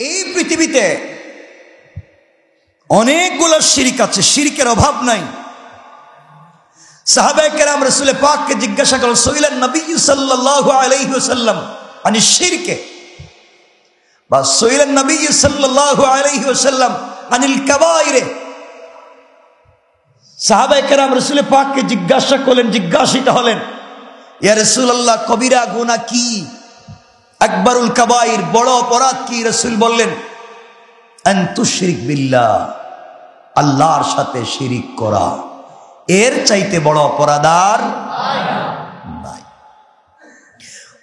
এই পৃথিবীতে অনেকগুলো শিরক আছে, শিরকের অভাব নাই। সাহাবায়ে কেরাম রাসূল পাককে জিজ্ঞাসা করলেন, সুইলান নবী সাল্লাল্লাহু আলাইহি ওয়াসাল্লাম আনি শিরকে, বা সুইলান নবী সাল্লাল্লাহু আলাইহি ওয়াসাল্লাম আনিল কাবাইরে। সাহাবায়ে কেরাম রাসূল পাককে জিজ্ঞাসিত হলেন, ইয়া রাসূলুল্লাহ, কবিরা গুনাহ কি? আকবরুল কাবাইর, বড় অপরাধ কি? রাসূল বললেন, আন তুশরিক বিল্লাহ, আল্লাহর সাথে শিরিক করা। এর চাইতে বড় অপরাধ আর নাই।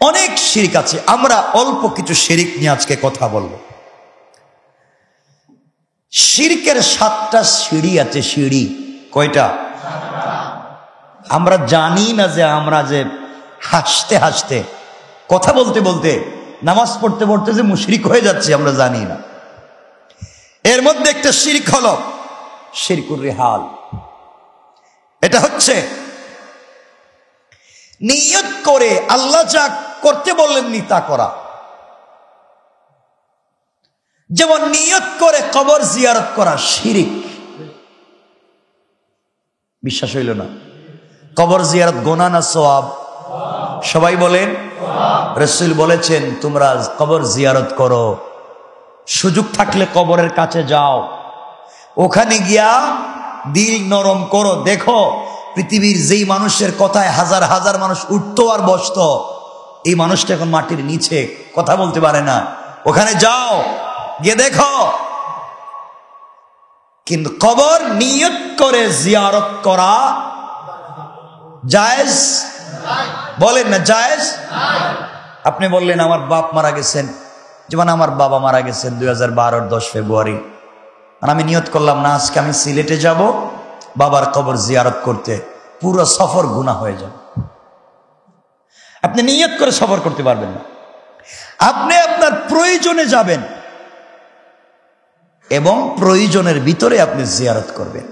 অনেক শিরিক আছে, আমরা অল্প কিছু শিরিক নিয়ে আজকে কথা বলবো। শিরকের 7টা সিঁড়ি আছে। সিঁড়ি কয়টা? আমরা জানি না যে আমরা যে হাসতে হাসতে, কথা বলতে বলতে, নামাজ পড়তে পড়তে যে মুশরিক হয়ে যাচ্ছে আমরা জানি না। এর মধ্যে একটা শিরক হলো শিরকুর রিহাল। এটা হচ্ছে নিয়ত করে আল্লাহ যা করতে বললেননি তা করা। যেমন নিয়ত করে কবর জিয়ারত করা শিরক। বিশ্বাস হইল না? কবর জিয়ারত গুনাহ না সওয়াব? সবাই বলেন। রাসূল বলেছেন, তোমরা কবর জিয়ারত করো, সুযোগ থাকলে কবরের কাছে যাও, ওখানে গিয়া দিল নরম করো। দেখো পৃথিবীর যেই মানুষের কথায় হাজার হাজার মানুষ উঠতো আর বসতো, এই মানুষটা এখন মাটির নিচে, কথা বলতে পারে না। ওখানে যাও, গিয়ে দেখো। কিন্তু কবর নিয়ত করে জিয়ারত করা জায়েজ? বলেন না জায়েজ? আপনি বললেন আমার বাপ মারা গেছেন, যেমন আমার বাবা মারা গেছেন 2012-র 10 ফেব্রুয়ারি, আর আমি নিয়ত করলাম না আজকে আমি সিলেটে যাব বাবার কবর জিয়ারত করতে, পুরো সফর গুনাহ হয়ে যাবে। আপনি নিয়ত করে সফর করতে পারবেন না। আপনি আপনার প্রয়োজনে যাবেন এবং প্রয়োজনের ভিতরে আপনি জিয়ারত করবেন।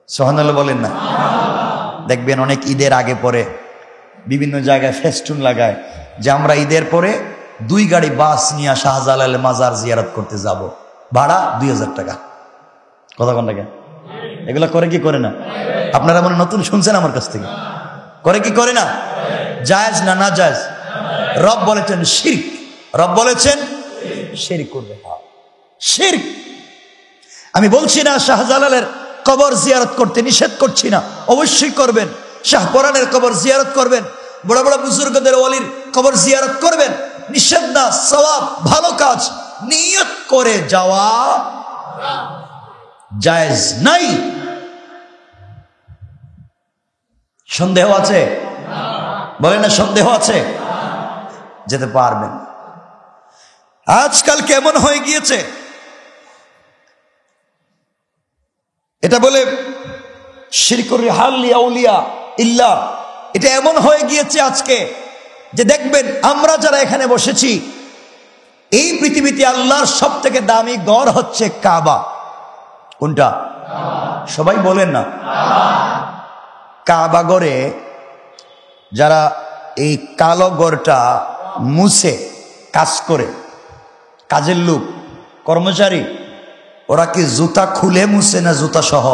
সুবহানাল্লাহ বলেন না? দেখবেন অনেক ঈদের আগে পরে বিভিন্ন জায়গায় ফেস্টুন লাগায় যে আমরা ঈদের পরে 2 গাড়ি বাস নিয়ে শাহজালাল মাজার জিয়ারত করতে যাব, ভাড়া 2000 টাকা। কথা কোন টাকা? এগুলো করে কি করে না? আপনারা মনে নতুন শুনছেন আমার কাছ থেকে। করে কি করে না? জায়েজ না না জায়েজ? রব বলেছেন শিরক, রব বলেছেন শিরক করবে। শিরক। আমি বলছি না শাহজালালের কবর জিয়ারত করতে নিষেধ করছি না, অবশ্যই করবেন। শাহপরানের কবর জিয়ারত করবেন, বড় বড় বুজুর্গদের ওয়ালির কবর জিয়ারত করবেন, নিষেধ না, সওয়াব, ভালো কাজ। নিয়ত করে যাওয়া জায়েজ নাই। সন্দেহ আছে? বলেন না সন্দেহ আছে? যেতে পারবেন। আজকাল কেমন হয়ে গিয়েছে, এটা বলে শিরকুর রিহাল আউলিয়া ইল্লাহ, এটা এমন হয়ে গিয়েছে আজকে যে দেখবেন আমরা যারা এখানে বসেছি, এই পৃথিবীতে আল্লাহর সবথেকে দামি ঘর হচ্ছে কাবা। কোনটা? সবাই বলেন না। কাবা ঘরে যারা এই কালো ঘরটা মুছে কাজ করে, কাজের লোক, কর্মচারী, ওরা কি জুতা খুলে মুছে না জুতা সহ?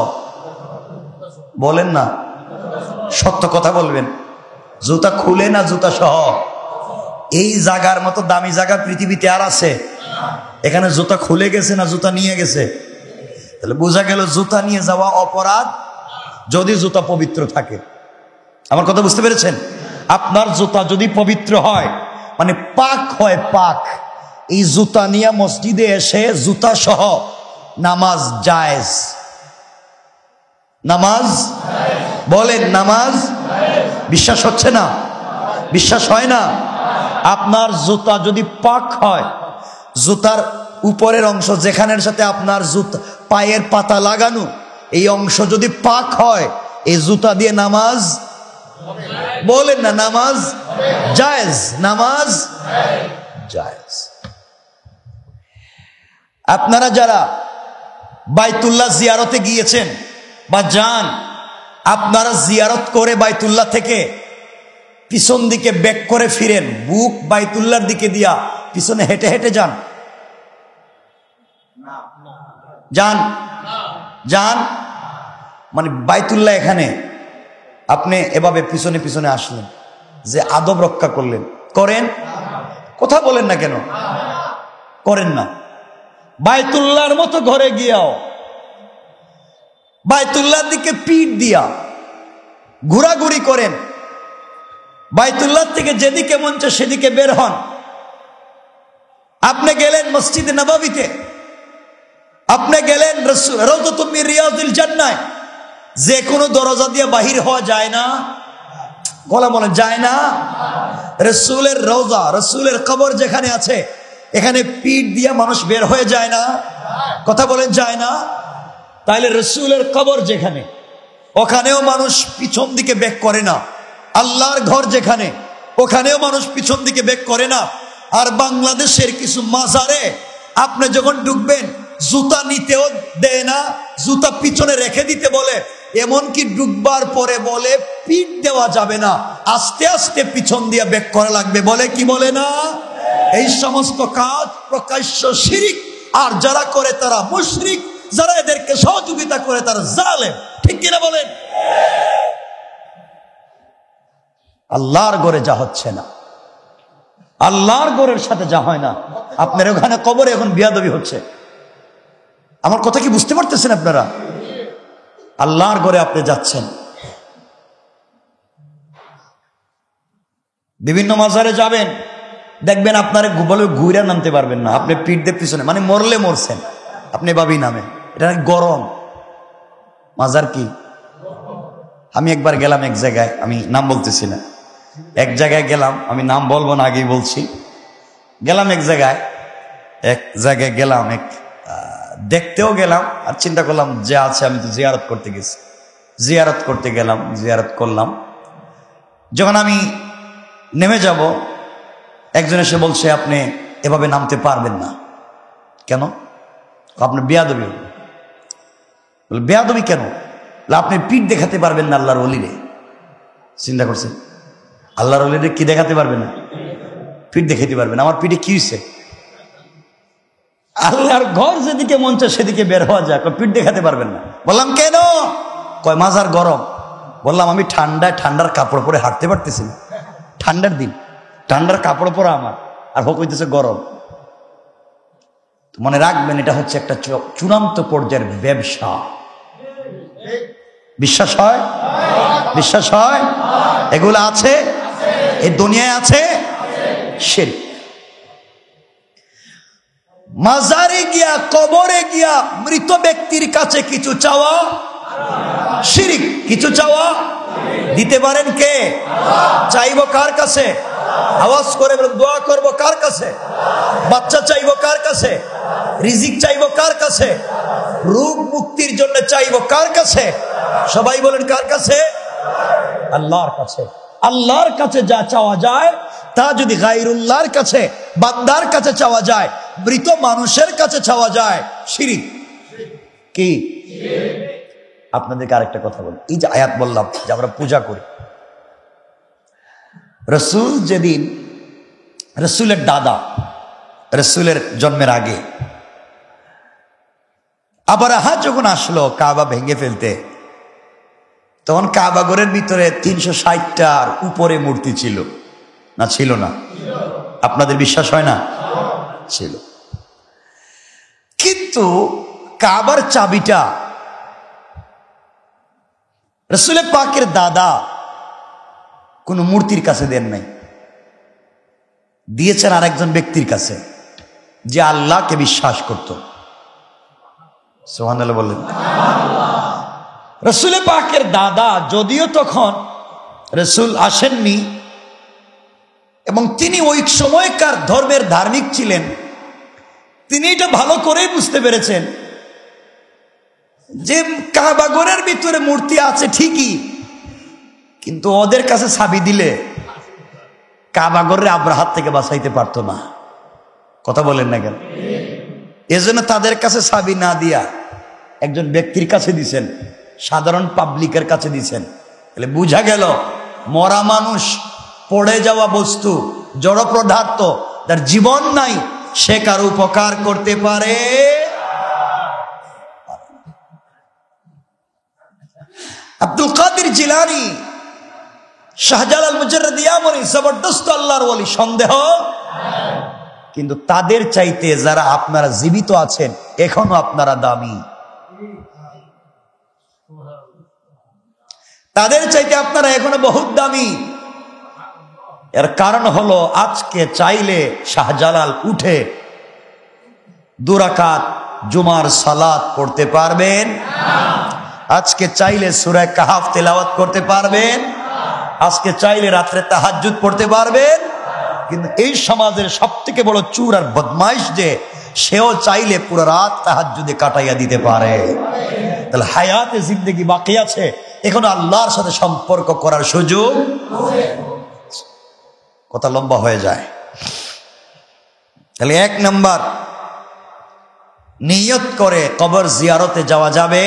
বলেন না, সত্য কথা বলবেন। জুতা খুলে না জুতা সহ? এই জায়গার মতো দামি জায়গা পৃথিবীতে আর আছে? এখানে জুতা খুলে গেছে না জুতা নিয়ে গেছে? তাহলে বোঝা গেল জুতা নিয়ে যাওয়া অপরাধ যদি জুতা পবিত্র থাকে। আমার কথা বুঝতে পেরেছেন? আপনার জুতা যদি পবিত্র হয়, মানে পাক হয়, পাক, এই জুতা নিয়ে মসজিদে এসে জুতা সহ নামাজ জায়েজ। নামাজ বলেন, নামাজ। বিশ্বাস হচ্ছে না? বিশ্বাস হয় না? আপনার জুতা যদি পাক হয়, জুতার উপরের অংশ যেখানের সাথে আপনার জুতা পায়ের পাতা লাগানো, এই অংশ যদি পাক হয়, এই জুতা দিয়ে নামাজ, বলেন না, নামাজ জায়েজ। নামাজ জায়েজ। আপনারা যারা বাইতুল্লাহ জিয়ারতে গিয়েছেন বা যান, আপনারা জিয়ারত করে বাইতুল্লাহ থেকে পিছন দিকে ব্যাক করে ফিরেন, বুক বাইতুল্লাহর দিকে দিয়া পিছনে হেঁটে হেঁটে যান। যান যান, মানে বাইতুল্লাহ এখানে আপনি এভাবে পিছনে পিছনে আসলেন, যে আদব রক্ষা করলেন, করেন? কথা বলেন না কেন? করেন না। বাইতুল্লাহর মতো ঘরে গিয়াও বাইতুল্লাহর দিকে পিঠ দিয়া ঘোরাঘুরি করেন, বাইতুল্লাহ থেকে যেদিকে মন চায় সেদিকে বের হন। আপনি গেলেন মসজিদে নববীতে, আপনি গেলেন রাউযাতুম মিন রিয়াযিল জান্নাহ, যে কোনো দরজা দিয়ে বাহির হওয়া যায় না? গলা বলেন, যায় না? রাসূলের রওজা, রাসূলের কবর যেখানে আছে, এখানে পিঠ দিয়ে মানুষ বের হয়ে যায় না? কথা বলেন, যায় না? তাইলে রাসূলের কবর যেখানে, ওখানেও মানুষ পিছন দিকে ব্যাক করে না। আল্লাহর ঘর যেখানে, ওখানেও মানুষ পিছন দিকে ব্যাক করে না। আর বাংলাদেশের কিছু মাজারে আপনি যখন ঢুকবেন, জুতা নিতেও দেয় না, জুতা পিছনে রেখে দিতে বলে, এমনকি ডুববার পরে বলে পিঠ দেওয়া যাবে না, আস্তে আস্তে পিছন দিয়ে ব্যাক করা লাগবে, বলে কি বলে না? এই সমস্ত কাজ প্রকাশ্য শিরিক, আর যারা করে তারা মুশরিক, যারা এদেরকে সহযোগিতা করে তারা জালেম। ঠিক কিনা বলেন? আল্লাহর ঘরে যা হচ্ছে না, আল্লাহর ঘরের সাথে যা হয় না, আপনার ওখানে কবরে এখন বিয়াদবি হচ্ছে। আমার কথা কি বুঝতে পারতেছেন আপনারা? আল্লাহর ঘরে আপনি যাচ্ছেন, বিভিন্ন মাজারে যাবেন, দেখবেন আপনার বলে ঘুরে নামতে পারবেন না, আপনি পিঠ দিয়ে পিছনে, মানে মরলে মরছেন আপনি ভাবেই নামে। এটা গরম মাজার কি? আমি একবার গেলাম এক জায়গায়, আমি নাম বলতেছি না, এক জায়গায় গেলাম, আমি নাম বলবো না, আগেই বলছি। গেলাম এক জায়গায় গেলাম, দেখতেও গেলাম, আর চিন্তা করলাম যে আছে, আমি তো জিয়ারত করতে গেছি, জিয়ারত করতে গেলাম, জিয়ারত করলাম। যখন আমি নেমে যাব, একজন এসে বলছে আপনি এভাবে নামতে পারবেন না। কেন? আপনি বেয়াদবি। বলে বেয়াদবি কেন? আপনি পিঠ দেখাতে পারবেন না আল্লাহর ওলিরে। চিন্তা করছেন, আল্লাহর ওলিরে কি দেখাতে পারবেন না? পিঠ দেখাতে পারবেন। আমার পিঠে কি হয়েছে? আল্লাহর ঘর যেদিকে মন চায় সেদিকে বের হওয়া যায়, পিঠ দেখাতে পারবেন না। বললাম কেন? কয় মাজার গরম। বললাম আমি ঠান্ডার কাপড় পরে হাঁটতে পারতেছি না, ঠান্ডার দিন, ঠান্ডার কাপড় পরা আমার, আর হোক হইতেছে গরম। মনে রাখবেন, এটা হচ্ছে একটা চূড়ান্ত পর্যায়ের ব্যবসা। বিশ্বাস হয়? বিশ্বাস হয়? এগুলো আছে, এই দুনিয়ায় আছে। শিরক। মাজারে গিয়া, কবরে গিয়া মৃত ব্যক্তির কাছে কিছু চাওয়া শিরক। কিছু চাওয়া দিতে পারেন কে? চাইবো কার কাছে? আওয়াজ করে দোয়া করবো কার কাছে? বাচ্চা চাইবো কার কাছে? রিজিক চাইবো কার কাছে? রোগ মুক্তির জন্য চাইবো কার কাছে? সবাই বলেন কার কাছে? আল্লাহর কাছে। আল্লাহর কাছে যা চাওয়া যায়, তা যদি গায়রুল্লাহর কাছে, বান্দার কাছে চাওয়া যায়, মৃত মানুষের কাছে চাওয়া যায়, শিরক। কি? আপনাদেরকে আরেকটা কথা বলি, এই যে আয়াত বললাম যে আমরা পূজা করি, রসুল যেদিন, রসুলের দাদা, রসুলের জন্মের আগে আবরাহা যখন আসলো কাবা ভেঙে ফেলতে, তখন কাবা ঘরের ভিতরে 360টার উপরে মূর্তি ছিল না? ছিল না? আপনাদের বিশ্বাস হয় না? ছিল। কিন্তু কাবার চাবিটা রসুলের পাকের দাদা কোন মূর্তির কাছে দেন নাই, দিয়েছেন আরেকজন ব্যক্তির কাছে, যে আল্লাহকে বিশ্বাস করত। সুবহানাল্লাহ বললেন। রসুলের পাকের দাদা, যদিও তখন রসুল আসেননি এবং তিনি ওই সময়কার ধর্মের ধার্মিক ছিলেন, তিনি এটা ভালো করেই বুঝতে পেরেছেন যে কাবা ঘরের ভিতরে মূর্তি আছে ঠিকই, কিন্তু ওদের কাছে চাবি দিলে কাবা ঘরের আব্রাহাত থেকে বাঁচাইতে পারতো না। কথা বলেন না কেন? এজন্য তাদের কাছে চাবি না দিয়া একজন ব্যক্তির কাছে দিছেন, সাধারণ পাবলিকের কাছে দিছেন। তাহলে বুঝা গেল, মরা মানুষ, পড়ে যাওয়া বস্তু, জড় পদার্থ, তার জীবন নাই, সে কার উপকার করতে পারে? আব্দুল কাদের জিলানী, শাহজালাল মুজাররিদিয়ামনি জবরদস্ত আল্লাহর ওলি, সন্দেহ। কিন্তু তাদের চাইতে যারা আপনারা জীবিত আছেন এখনো আপনারা দামি, তাদের চাইতে আপনারা এখনো বহুত দামি। এর কারণ হলো আজকে চাইলে শাহজালাল উঠে 2 রাকাত জুমার সালাত পড়তে পারবেন, আজকে চাইলে সূরা কাহফ তেলাওয়াত করতে পারবেন, আজকে চাইলে রাত্রে তাহাজ্জুদ পড়তে পারবেন। কিন্তু এই সমাজের সবথেকে বড় চোর আর বদমাইশ যে সেও চাইলে পুরো রাত তাহাজ্জুদে কাটাইয়া দিতে পারে। তাহলে হায়াতে জিন্দেগি বাকি আছে, এখনো আল্লাহর সাথে সম্পর্ক করার সুযোগ। কথা লম্বা হয়ে যায়। তাহলে 1 নাম্বার, নিয়ত করে কবর জিয়ারতে যাওয়া যাবে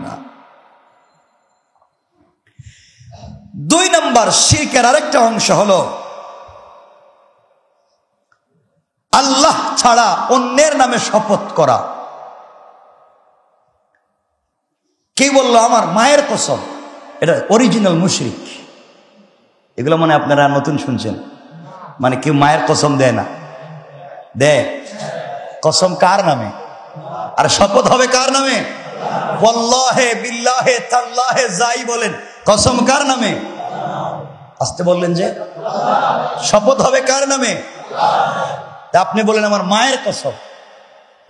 না। 2 নাম্বার, শিরকের আরেকটা অংশ হলো আল্লাহ ছাড়া অন্যের নামে শপথ করা। কে বললো আমার মায়ের কসম, এটা অরিজিনাল মুশরিক। এগুলো মানে আপনারা নতুন শুনছেন, মানে কেউ মায়ের কসম দেয় না, দেয়। কসম কার নামে? আর শপথ হবে কার নামে? ওয়াল্লাহে বিল্লাহে তাল্লাহে যাই বলেন, কসম কার নামে? আসতে বললেন যে শপথ হবে কার নামে? আপনি বলেন আমার মায়ের কসম,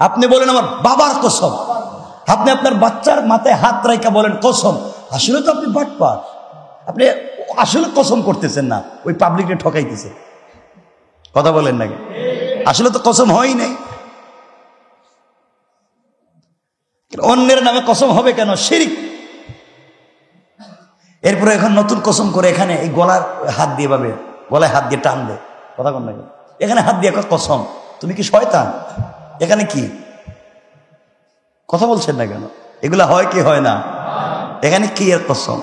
আপনি বলেন আমার বাবার কসম, আপনি আপনার বাচ্চার মাথায় হাত রাইখা বলেন কসম। আসলে তো আপনি বাটপার, আপনি আসলে কসম করতেছেন না, ওই পাবলিককে ঠকাইতেছে। কথা বলেন নাকি? আসলে তো কসম হয় নাই। অন্যের নামে কসম হবে কেন? শিরক। এরপরে এখন নতুন কসম করে এখানে এই গলার হাত দিয়ে ভাবে, গলায় হাত দিয়ে টান দে। কথা বল নাকি? এখানে হাত দিয়ে কসম, তুমি কি শয়তান? এখানে কি কথা বলছেন না কেন? এগুলা হয় কি হয় না? এখানে কি এর কসম?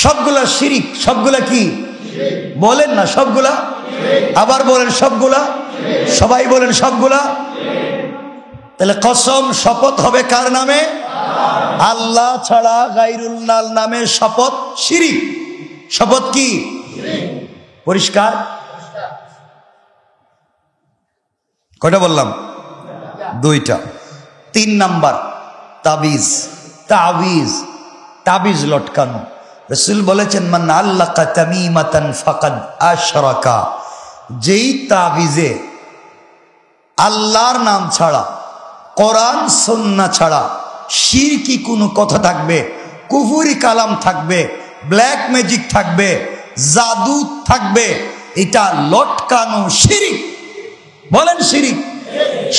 সবগুলা শিরিক। সবগুলা কি বলেন না? সবগুলা। আবার বলেন সবগুলা। সবাই বলেন সবগুলা। তাহলে কসম শপথ হবে কার নামে? আল্লাহ ছাড়া গায়রুল্লাহ নামে শপথ শিরিক। শপথ কি? পরিষ্কার? কয়টা বললাম? 2টা। 3 নাম্বার, তাবিজ। তাবিজ, তাবিজ লটকানো। রাসূল বলেছেন মান আল্লাকা তামিমাতান ফাকাদ আশরাকা। যেই তাবিজে আল্লাহর নাম ছাড়া, কোরআন সুন্নাহ ছাড়া শিরকি কোনো কথা থাকবে, কুফরি কালাম থাকবে, ব্ল্যাক ম্যাজিক থাকবে, জাদু থাকবে, এটা লটকানো শিরিক। বলেন শিরিক।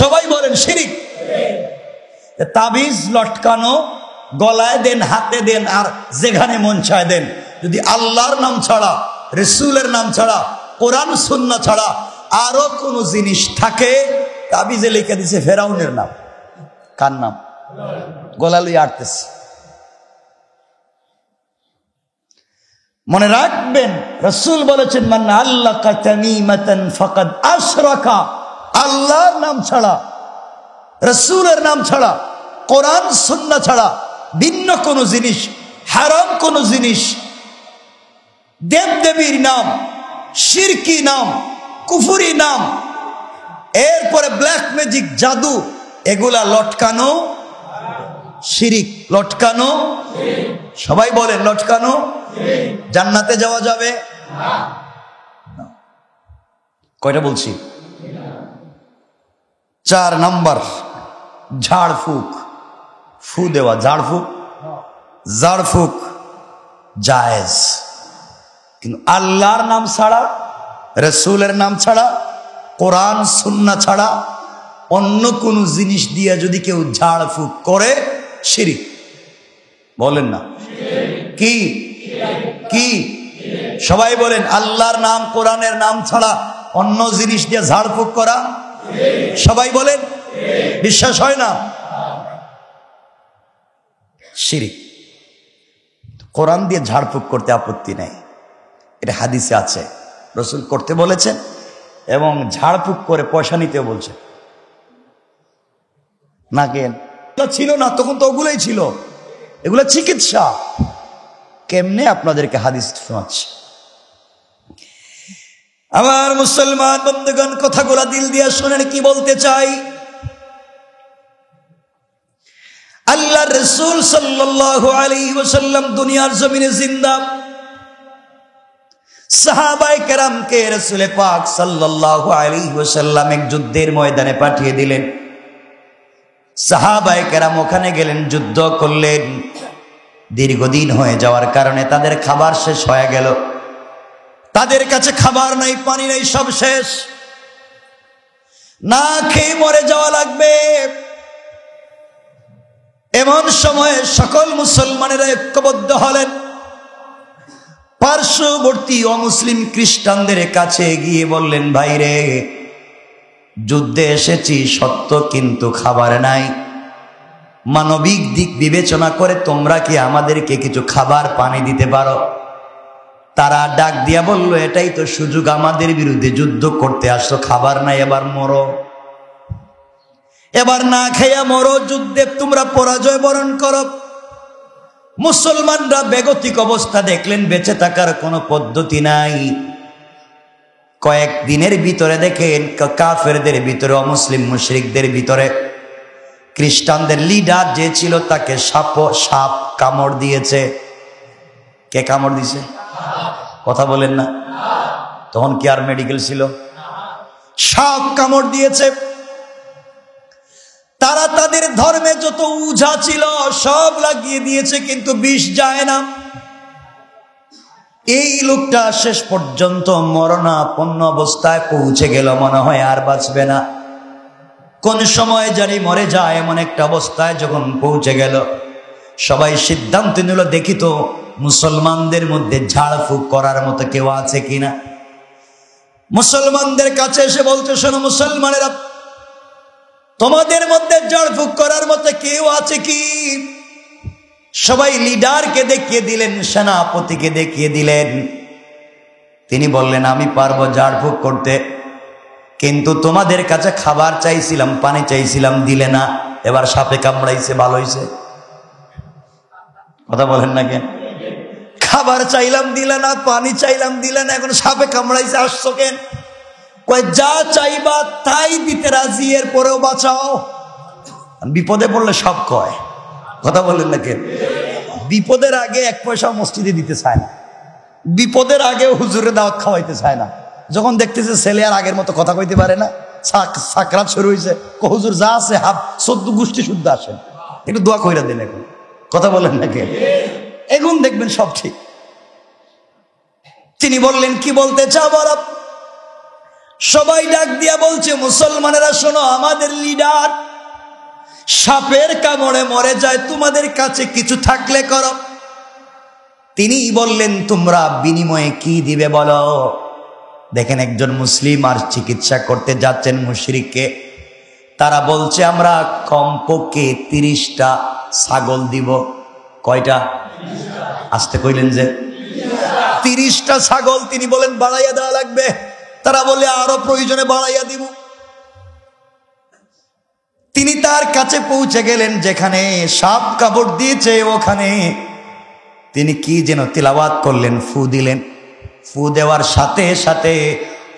সবাই বলেন শিরিক। তাবিজ লটকানো, গলায় দেন, হাতে দেন, আর যেখানে মন চায় দেন। যদি আল্লাহর নাম ছাড়া, রাসূলের নাম ছাড়া, কোরআন সুন্নাহ ছাড়া আরো কোন জিনিস থাকে, তাবিজে লিখে দিছে ফেরাউনের নাম। কার নাম? গলা লইয়া আটতেছে। মনে রাখবেন রাসূল বলেছেন মান আল্লাকা তামিমাতান ফাকাদ আশরাকা। আল্লাহর নাম ছাড়া, রাসূলের নাম ছাড়া, কোরআন সুন্নাহ ছাড়া ভিন্ন কোন জিনিস, হারাম কোন জিনিস, দেবদেবীর নাম, শিরকি নাম, কুফরি নাম, এরপরে ব্ল্যাক ম্যাজিক, জাদু, এগুলা লটকানো শিরিক। লটকানো। সবাই বলেন লটকানো। জান্নাতে যাওয়া যাবে না। কয়টা বলছি? 4 নাম্বার, ঝাড়ফুঁক। ফু দেওয়া, ঝাড়ফুঁক। ঝাড়ফুঁক জায়েজ, কিন্তু আল্লাহর নাম ছাড়া, রাসূলের নাম ছাড়া, কোরআন সুন্নাহ ছাড়া অন্য কোন জিনিস দিয়ে যদি কেউ ঝাড়ফুঁক করে শিরিক। বলেন না কি? কি? সবাই বলেন আল্লাহর নাম, কোরআনের নাম ছাড়া অন্য জিনিস দিয়ে ঝাড়ফুঁক করা। সবাই বলেন। বিশ্বাস হয় না? শিরিক। কোরআন দিয়ে ঝাড়ফুঁক করতে আপত্তি নেই, এটা হাদিসে আছে, রাসূল করতে বলেছেন, এবং ঝাড়ফুঁক করে পয়সা নিতেও বলছেন। না কেন ছিল না তখন তো ওগুলোই ছিল, এগুলো চিকিৎসা। কেমনে আপনাদেরকে হাদিস শোনাচ্ছি। আমার মুসলমান বন্ধুগণ, কথাগুলা দিল দিয়া শুনেন কি বলতে চাই। আল্লাহর রাসূল সাল্লাল্লাহু আলাইহি ওয়াসাল্লাম দুনিয়ার জমিনে জিন্দা। সাহাবায়ে কেরামকে রাসূল পাক সাল্লাল্লাহু আলাইহি ওয়াসাল্লাম এক যুদ্ধের ময়দানে পাঠিয়ে দিলেন। সাহাবায়ে কেরাম ওখানে গেলেন, যুদ্ধ করলেন। দীর্ঘদিন হয়ে যাওয়ার কারণে তাদের খাবার শেষ হয়ে গেল। তাদের কাছে খাবার নাই, পানি নাই, সব শেষ। না খেয়ে মরে যাওয়া লাগবে। এমন সময়ে সকল মুসলমানেরা ঐক্যবদ্ধ হলেন। পার্শ্ববর্তী অমুসলিম খ্রিস্টানদের কাছে গিয়ে বললেন, ভাইরে, যুদ্ধে এসেছি সত্য, কিন্তু খাবার নাই। মানবিক দিক বিবেচনা করে তোমরা কি আমাদেরকে কিছু খাবার পানি দিতে পারো? তারা ডাক দিয়া বলল, এটাই তো সুযোগ, আমাদের বিরুদ্ধে যুদ্ধ করতে আসছো, খাবার নাই, এবার মরো, এবার না খেয়া মরো, যুদ্ধে তোমরা পরাজয় বরণ করো। মুসলমানরা বেগতিক অবস্থা দেখলেন, বেঁচে থাকার কোনো পদ্ধতি নাই। কয়েক দিনের ভিতরে দেখেন কাফেরদের ভিতরে, অমুসলিম মুশরিকদের ভিতরে খ্রিস্টানদের লিডার যে ছিল তাকে সাপ কামড় দিয়েছে। কে কামড় দিছে? কথা বলেন না। তখন কি আর মেডিকেল ছিল? সাপ কামড় দিয়েছে। তারা তাদের ধর্মে যত উঝা ছিল সব লাগিয়ে দিয়েছে, কিন্তু বিষ যায় না। এই লোকটা শেষ পর্যন্ত মরণাপন্ন অবস্থায় পৌঁছে গেল, মনে হয় আর বাঁচবে না। কোন সময় জানি মরে যায়, এমন একটা অবস্থায় যখন পৌঁছে গেল, সবাই সিদ্ধান্ত নিল, দেখি তো মুসলমানদের মধ্যে ঝাড়ফুঁক করার মতো কেউ আছে কিনা। মুসলমানদের কাছে এসে বলছে, শোনো মুসলমানেরা, তোমাদের মধ্যে ঝাড়ফুঁক করার মতো কেউ আছে কি? সবাই লিডারকে দেখিয়ে দিলেন, সেনাপতিকে দেখিয়ে দিলেন। তিনি বললেন, আমি পারবো ঝাড়ফুঁক করতে, কিন্তু তোমাদের কাছে খাবার চাইছিলাম, পানি চাইছিলাম, দিলে না। এবার সাপে কামড়াইছে, ভালো হয়েছে। কথা বলেন না কেন? খাবার চাইলাম দিলে না, পানি চাইলাম দিলে না, এখন সাপে কামড়াইছে, আসছো কেন? কয়, যা চাইবা তাই দিতে রাজি, এর পরেও বাঁচাও। বিপদে পড়লে সব কয়। কথা বলেন না কেন? বিপদের আগে এক পয়সা মসজিদে দিতে চায় না, বিপদের আগে হুজুরে দাওয়াত খাওয়াইতে চায় না। যখন দেখতেছে ছেলে আর আগের মতো কথা কইতে পারে না, সাকরাত শুরু হয়েছে, হুজুর যা আছে হাফ 14 গোষ্ঠী শুদ্ধ আসেন, একটু দোয়া কইরা দেন। এখন কথা বলেন না কেন? এখন দেখবেন সব ঠিক। তিনি বললেন, কি বলতে চাও বলো? সবাই ডাক দিয়া বলছে, মুসলমানেরা শোনো, আমাদের লিডার সাপের কামড়ে মরে যায়, তোমাদের কাছে কিছু থাকলে করো। তিনি বললেন, তোমরা বিনিময়ে কি দিবে বলো? দেখেন, একজন মুসলিম আর চিকিৎসা করতে যাচ্ছেন মুশরিককে। তারা বলছে, আমরা কমপক্ষে 30টা ছাগল দিব। কয়টা? আসতে কইলেন যে 30টা ছাগল। তিনি বলেন, বাড়াইয়া দেওয়া লাগবে। তারা বলে, আরো প্রয়োজনে বাড়াইয়া দিব। তিনি তার কাছে পৌঁছে গেলেন, যেখানে সাপ কামড় দিয়েছে ওখানে। তিনি কি যেন তিলাওয়াত করলেন, ফু দিলেন। ফু দেওয়ার সাথে সাথে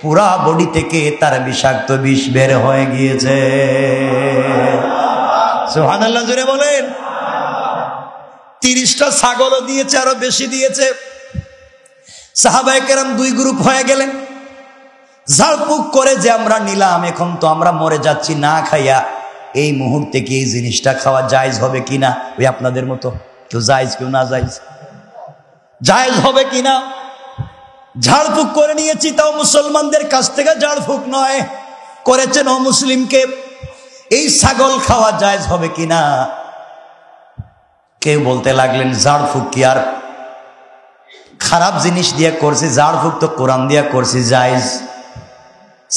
পুরা বডি থেকে তার বিষাক্ত বিষ বের হয়ে গিয়েছে। সুবহানাল্লাহ, জোরে বলেন। 30টা ছাগলও দিয়েছে, আরো বেশি দিয়েছে। সাহাবায়ে কেরাম 2 গ্রুপ হয়ে গেলেন। ঝাড়ফুঁক করে যে আমরা নিলাম, এখন তো আমরা মরে যাচ্ছি না খাইয়া, এই মুহূর্তে কি এই জিনিসটা খাওয়া জায়েজ হবে কিনা? ওই আপনাদের মতো কেউ জায়েজ, কেউ না জায়েজ। জায়েজ হবে কিনা? ঝাড়ফুঁক করে নিয়েছি, তাও মুসলমানদের কাছ থেকে ঝাড়ফুঁক নয়, করেছেন অমুসলিমকে। এই ছাগল খাওয়া জায়েজ হবে কিনা? কেউ বলতে লাগলেন, ঝাড়ফুঁক কি আর খারাপ জিনিস দিয়ে করছি? ঝাড়ফুঁক তো কোরআন দিয়ে করছি, জায়েজ।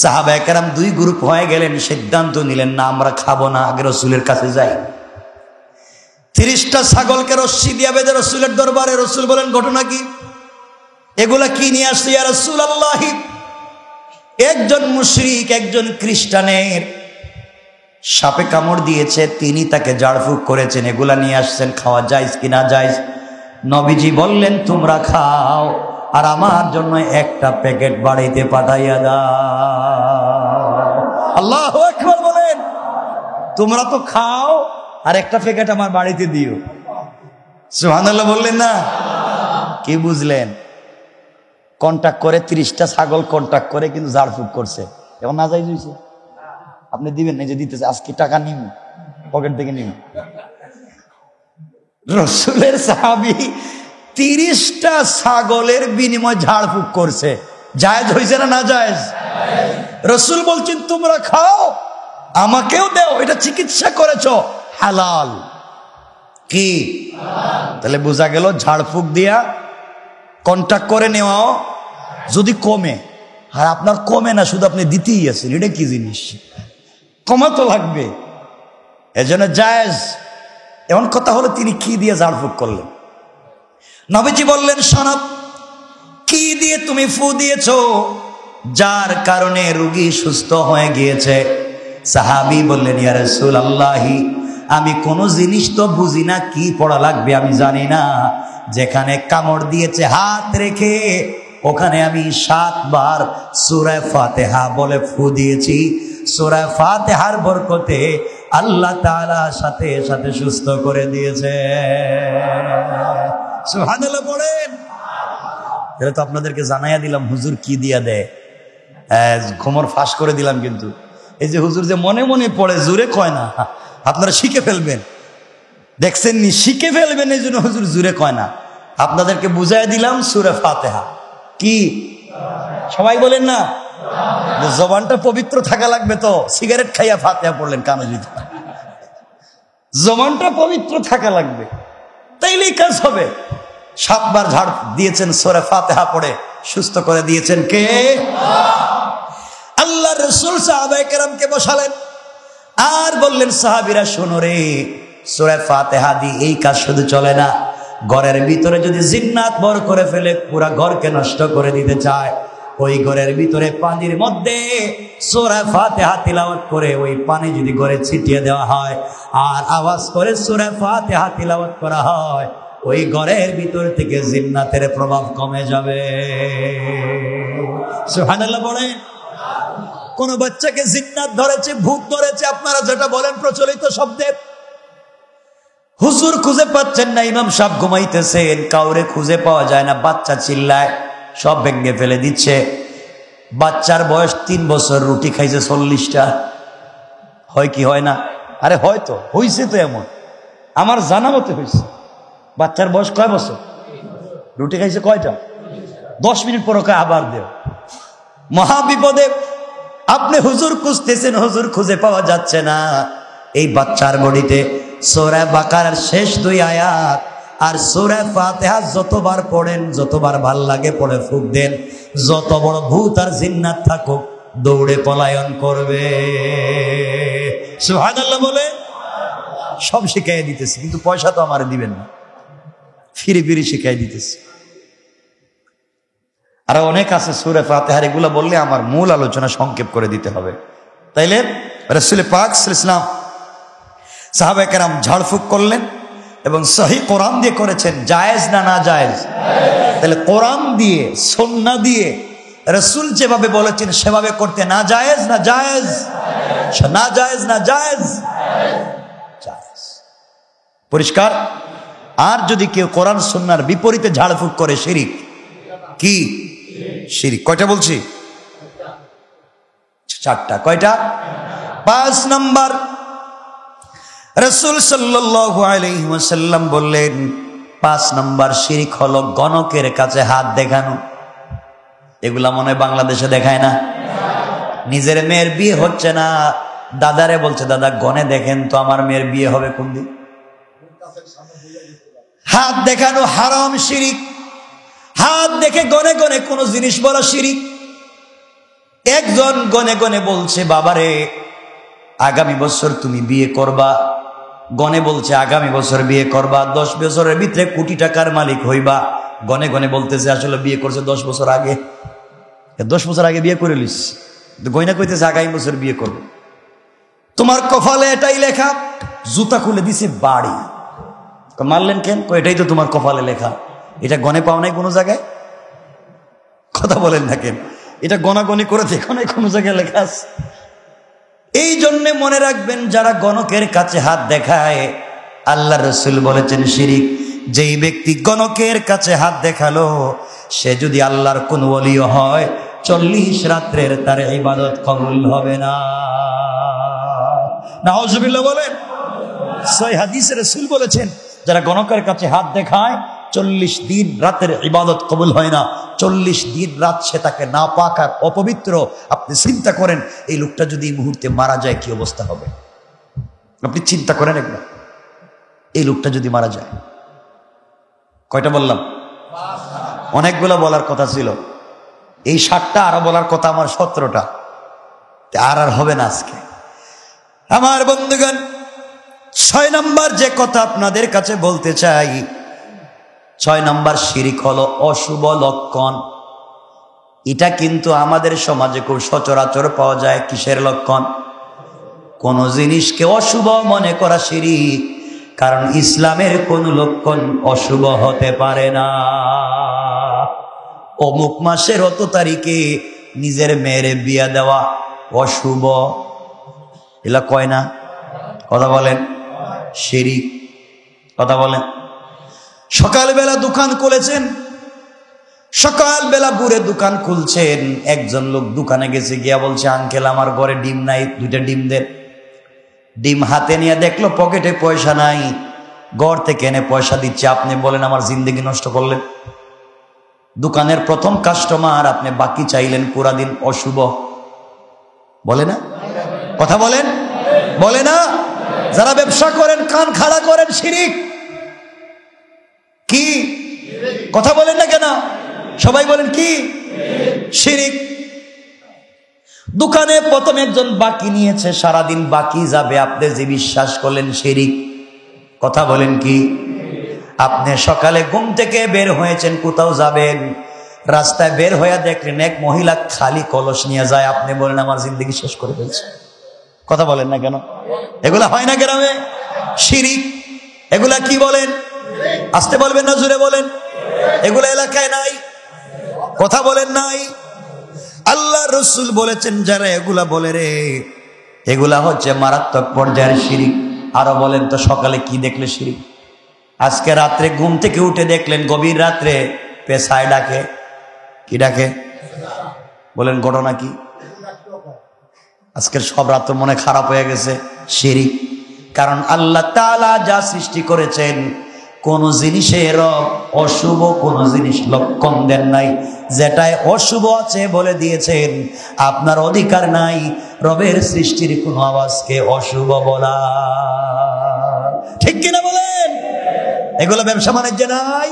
সাহাবায়ে কেরাম 2 গ্রুপ হয়ে গেলেন, সিদ্ধান্ত নিলেন, না আমরা খাবো না, আগে রসুলের কাছে যাই। 30টা ছাগলকে রশ্মি দিয়া বেঁধে রসুলের দরবারে। রসুল বলেন, ঘটনা কি? এগুলা কি নিয়ে আসছে ইয়া রাসূলুল্লাহ? একজন মুশরিক, একজন খ্রিস্টানের সাপে কামড় দিয়েছে, তিনি তাকে ঝাড়ফুঁক করেছেন, এগুলা নিয়ে আসছেন, খাওয়া যায় কি না যায়? নবীজি বললেন তোমরা খাও, আর আমার জন্য একটা প্যাকেট বাড়িতে পাঠাইয়া দাও। আল্লাহু আকবার বলেন। তোমরা তো খাও, আর একটা প্যাকেট আমার বাড়িতে দিও। সুবহানাল্লাহ বললেন না? কি বুঝলেন? কন্টাক্ট করে 30টা ছাগল কন্টাক্ট করে কিন্তু ঝাড়ফুঁক করছে, এখন না যাই হয়েছে। আপনি দিবেন না, যে দিতেছে আজকে টাকা নিন, পকেট থেকে নিন। রসুলের সাহাবী 30টা ছাগলের বিনিময় ঝাড়ফুঁক করছে, জায়েজ হয়েছে না না জায়েজ? রসুল বলছেন তোমরা খাও, আমাকেও দাও, এটা চিকিৎসা করেছ, হালাল। কি? তাহলে বোঝা গেল ঝাড়ফুঁক দিয়া কন্টাক্ট করে নেওয়াও যদি কমে, আর আপনার কমে না, শুধু আপনি দিতেই আছেন, এটা কি জিনিস? কমাতো লাগবে, এজন্য জায়েজ। এমন কথা হলো তিনি কি দিয়ে ঝাড়ফুঁক করলেন? নবীজি বললেন শোনো, কি দিয়ে তুমি ফু দিয়েছো যার কারণে রোগী সুস্থ হয়ে গিয়েছে? সাহাবী বললেন ইয়া রাসূলুল্লাহি, আমি কোন জিনিস তো বুঝি না, কি পড়া লাগবে আমি জানি না। যেখানে কামড় দিয়েছে হাত রেখে, ওখানে আমি 7 বার সূরা ফাতিহা বলে ফু দিয়েছি। সূরা ফাতিহার বরকতে আল্লাহ তাআলা সাথে সাথে সুস্থ করে দিয়েছে। সুবহানাল্লাহ বলেন। এটা তো আপনাদেরকে জানাইয়া দিলাম হুজুর কি দিয়া দেয়, ঘুমর ফাঁস করে দিলাম। কিন্তু এই যে হুজুর যে মনে মনে পড়ে, জোরে কয় না, আপনারা শিখে ফেলবেন, দেখছেন নি, শিখে ফেলবেন, এই জন্য হুজুর জোরে কয় না। আপনাদেরকে বুঝাই দিলাম সূরা ফাতিহা কি। সবাই বলেন না, জবানটা পবিত্র থাকা লাগবে। তো সিগারেট খাইয়া ফাতিহা পড়লেন কানে যদি, জবানটা পবিত্র থাকা লাগবে, তাইলেই কাজ হবে। 7 বার ঝাড় দিয়েছেন, সূরা ফাতিহা পড়ে সুস্থ করে দিয়েছেন কে? আল্লাহ রাসূল সাহাবায়ে কেরামকে বসালেন আর বললেন সাহাবীরা শোনো রে, সূরা ফাতিহা দিয়ে এই কাজ শুধু চলে না, ঘরের ভিতরে যদি জিন্নাত বর করে ফেলে, পুরা ঘরকে নষ্ট করে দিতে চায়, ওই ঘরের ভিতরে পানির মধ্যে সূরা ফাতিহা তিলাওয়াত করে ওই পানি যদি ঘরে ছিটিয়ে দেওয়া হয় আর আওয়াজ করে সূরা ফাতিহা তিলাওয়াত করা হয়, ওই ঘরের ভিতর থেকে জিন্নাতের প্রভাব কমে যাবে। সুবহানাল্লাহ বলেন। কোন বাচ্চাকে জিন্নাত ধরেছে, ভূত ধরেছে, আপনারা যেটা বলেন প্রচলিত শব্দে, হুজুর খুঁজে পাচ্ছেন না, ইমাম সাহেব ঘুমাইতেছেন, কাউরে খুঁজে পাওয়া যায় না, বাচ্চা চিল্লায়, সব ভেঙে ফেলে দিচ্ছে। বাচ্চার বয়স 3 বছর, রুটি খাইছে 40টা। হয় কি হয় না? আরে হয়তো হইছে, তো এমন আমার জানা মতে হয়েছে। বাচ্চার বয়স কয় বছর? রুটি খাইছে কয়টা? 10 মিনিট পর ওকে আবার দেও। মহা বিপদে। আপনি হুজুর খুঁজতেছেন, হুজুর খুঁজে পাওয়া যাচ্ছে না। এই বাচ্চার বডিতে সূরা বাকারার শেষ 2 আয়াত আর সূরা ফাতিহা যতবার পড়েন, যতবার ভাল লাগে পড়ে ফুঁক দেন, যত বড় ভূত আর জিন্নাত থাকুক দৌড়ে পলায়ন করবে। সুবহানাল্লাহ বলে। সব শিখাই দিতেছি, কিন্তু পয়সা তো আমার দিবেন না, ফিরে ফিরে শিখাই দিতেছি। আর অনেক আছে সূরা ফাতিহার, এগুলো বললে আমার মূল আলোচনা সংক্ষেপ করে দিতে হবে। তাইলে রাসূল পাক সাল্লাল্লাহু আলাইহি ওয়াসাল্লাম সাহাবায়ে কেরাম ঝাড়ফুঁক করলেন এবং সহি কোরআন দিয়ে করেছেন। জায়েজ না না জায়েজ? তাহলে কোরআন দিয়ে, সুন্নাহ দিয়ে রাসূল যেভাবে বলেছেন সেভাবে করতে না জায়েজ না জায়েজ? না জায়েজ না জায়েজ? জায়েজ। পরিষ্কার। আর যদি কেউ কোরআন সুন্নাহর বিপরীতে ঝাড়ফুঁক করে, শিরিক। কি শিরিক? কয়টা বলছি? 4টা। কয়টা? 5 নাম্বার, রাসূল সাল্লাল্লাহু আলাইহি ওয়াসাল্লাম বললেন 5 নাম্বার শিরিক হলো গণকের কাছে হাত দেখানো। এগুলা মনে হয় বাংলাদেশে দেখায় না। নিজের মেয়ের বিয়ে হচ্ছে না, দাদারে বলছে দাদা গনে দেখেন তো আমার মেয়ের বিয়ে হবে কোন দিন। হাত দেখানো হারাম, শিরিক। হাত দেখে গনে গনে কোন জিনিস বলা শিরিক। একজন গনে গনে বলছে বাবারে আগামী বছর তুমি বিয়ে করবা, গনে বলছে আগামী বছর বিয়ে করবা, 10 বছরের ভিতরে কোটি টাকার মালিক হইবা। গনে গনে বলতেছে আসলে বিয়ে করছে 10 বছর আগে, 10 বছর আগে বিয়ে করে লিস, গয়না কইতেছে আগামী বছর বিয়ে করবে। তোমার কপালে এটাই লেখা। জুতা খুলে দিছে বাড়ি। মারলেন কেন? এটাই তো তোমার কপালে লেখা। এটা গনে পাও নাই কোনো জায়গায়? কথা বলেন না কেন? এটা গনাগনি করে দেখো নাই কোনো জায়গায় লেখা আছে? এই জন্যে মনে রাখবেন, যারা গণকের কাছে হাত দেখায়, আল্লাহ রসুল বলেছেন শিরিক। যেই ব্যক্তি গণকের কাছে হাত দেখালো, সে যদি আল্লাহর কোন ওলিও হয়, 40 রাত্রের তার ইবাদত কবুল হবে না। নাউজুবিল্লাহ বলেন। সহিহ হাদিসে রাসূল বলেছেন, যারা গণকের কাছে হাত দেখায় 40 দিন রাতের ইবাদত কবুল হয় না। 40 দিন রাত সে তাকে নাপাক আর অপবিত্র। আপনি চিন্তা করেন, এই লোকটা যদি এই মুহূর্তে মারা যায় কি অবস্থা হবে? আপনি চিন্তা করেন একবার, এই লোকটা যদি মারা যায়। কয়টা বললাম? অনেকগুলো বলার কথা ছিল। এই 60টা, আরো বলার কথা আমার 17টা। আর হবে না আজকে। আমার বন্ধুগণ, 6 নম্বর যে কথা আপনাদের কাছে বলতে চাই, 6 নম্বর শিরিক হলো অশুভ লক্ষণ। এটা কিন্তু আমাদের সমাজে খুব সচরাচর পাওয়া যায়। কিসের লক্ষণ? কোন জিনিসকে অশুভ মনে করা শিরিক। কারণ ইসলামের কোন লক্ষণ অশুভ হতে পারে না। অমুক মাসের অত তারিখে নিজের মেয়ের বিয়া দেওয়া অশুভ, এলা কয় না? কথা বলেন। শিরিক। কথা বলেন। সকালবেলা দোকান খুলেছেন, সকালবেলা বুড়ে দোকান খুলছেন। একজন লোক দোকানে গেছে, গিয়া বলছে, আঙ্কেল আমার ঘরে ডিম নাই, 2টা ডিম দেন। ডিম হাতে নিয়ে দেখলো পকেটে পয়সা নাই, ঘর থেকে এনে পয়সা দিচ্ছে। আপনি বলেন আমার জিন্দেগি নষ্ট করলেন। দোকানের প্রথম কাস্টমার, আপনি বাকি চাইলেন পুরা দিন, অশুভ। বলে না? কথা বলেন। বলে না? যারা ব্যবসা করেন কান খাড়া করেন, শিরিক। কি কথা বলেন না কেন? সবাই বলেন কি? শিরিক। দোকানে প্রথম একজন বাকি নিয়েছে, সারাদিন বাকি যাবে, আপনি যে বিশ্বাস করলেন, শিরিক। কথা বলেন কি? আপনি সকালে ঘুম থেকে বের হয়েছেন, কোথাও যাবেন, রাস্তায় বের হয়ে দেখলেন এক মহিলা খালি কলস নিয়ে যায়, আপনি বলেন আমার জিন্দেগি শেষ করে ফেলছে। কথা বলেন না কেন? এগুলা হয় না গ্রামে? শিরিক। এগুলা কি বলেন? আসতে বলবেন না জোরে বলেন? এগুলা এলাকায় নাই? কথা বলেন নাই? আল্লাহ রসুল বলেছেন, যারা এগুলা বলে রে, এগুলা হচ্ছে মারাত্মক পর্যায়ের শিরিক। আরো বলেন তো, সকালে কি দেখলে শিরিক? আজকে রাত্রে ঘুম থেকে উঠে দেখলেন, গভীর রাত্রে পেশায় ডাকে। কি ডাকে? বলেন ঘটনা কি? আজকের সব রাত মনে খারাপ হয়ে গেছে। শিরিক। কারণ আল্লাহ তাআলা যা সৃষ্টি করেছেন, কোন জিনিসের অশুভ কোন জিনিস লক্ষণ দেন নাই। যেটায় অশুভ আছে বলে দিয়েছেন, আপনার অধিকার নাই রবের সৃষ্টির কোন আওয়াজকে অশুভ বলা। ঠিক কিনা বলেন? এগুলো ব্যবসা বাণিজ্য নাই।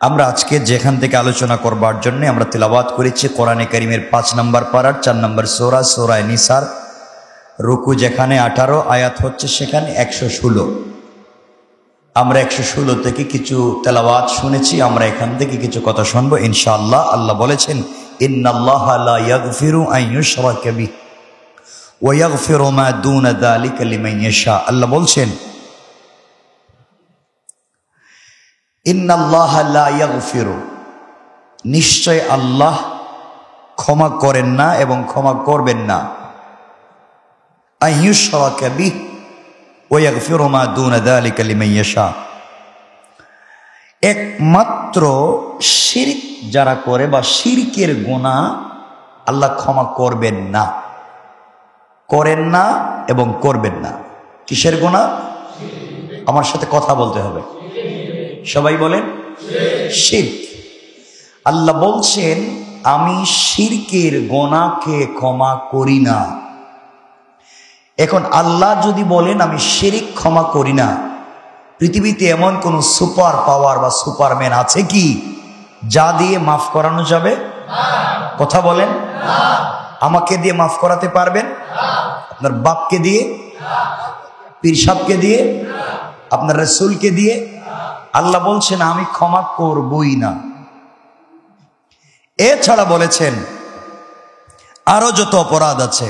আমরা আজকে যেখান থেকে আলোচনা করবার জন্য আমরা তিলাওয়াত করেছি কোরআনে কারীমের 5 নম্বর পারার 4 নম্বর সূরা, সূরা নিসার রুকু যেখানে 18, আয়াত হচ্ছে সেখানে 116। আমরা 116 থেকে কিছু তেলাওয়াত শুনেছি। আমরা এখান থেকে কিছু কথা শুনবো ইনশাআল্লাহ। আল্লাহ বলেছেন, ইন্নাল্লাহা লা ইয়াগফিরু আন ইউশরাকা বিহি ওয়া ইয়াগফিরু মা দুনা যালিকা লিমান ইয়াশা। আল্লাহ বলছেন, ইন্নাল্লাহা লা ইয়াগফিরু, নিশ্চয় আল্লাহ ক্ষমা করেন না এবং ক্ষমা করবেন না, আন ইউশরাকা বিহি ওয়া ইয়াগফিরু মা দুনা যালিকা লিমান ইয়াশা, একমাত্র শিরক যারা করে বা শিরকের গুনাহ আল্লাহ ক্ষমা করবেন না, করেন না এবং করবেন না। কিসের গুনাহ? আমার সাথে কথা বলতে হবে, সবাই বলেন শিরক। আল্লাহ বলছেন, আমি শিরকের গুনাহকে ক্ষমা করি না। এখন আল্লাহ যদি বলেন আমি শিরক ক্ষমা করি না, পৃথিবীতে এমন কোন সুপার পাওয়ার বা সুপারম্যান আছে কি যা দিয়ে মাফ করানো যাবে? কথা বলেন। আমাকে দিয়ে মাফ করাতে পারবেন? আপনার বাপকে দিয়ে, পীর সাহেবকে দিয়ে, আপনার রাসূলকে দিয়ে? আল্লাহ বলছেন আমি ক্ষমা করবই না। এছাড়া বলেছেন আরো যত অপরাধ আছে,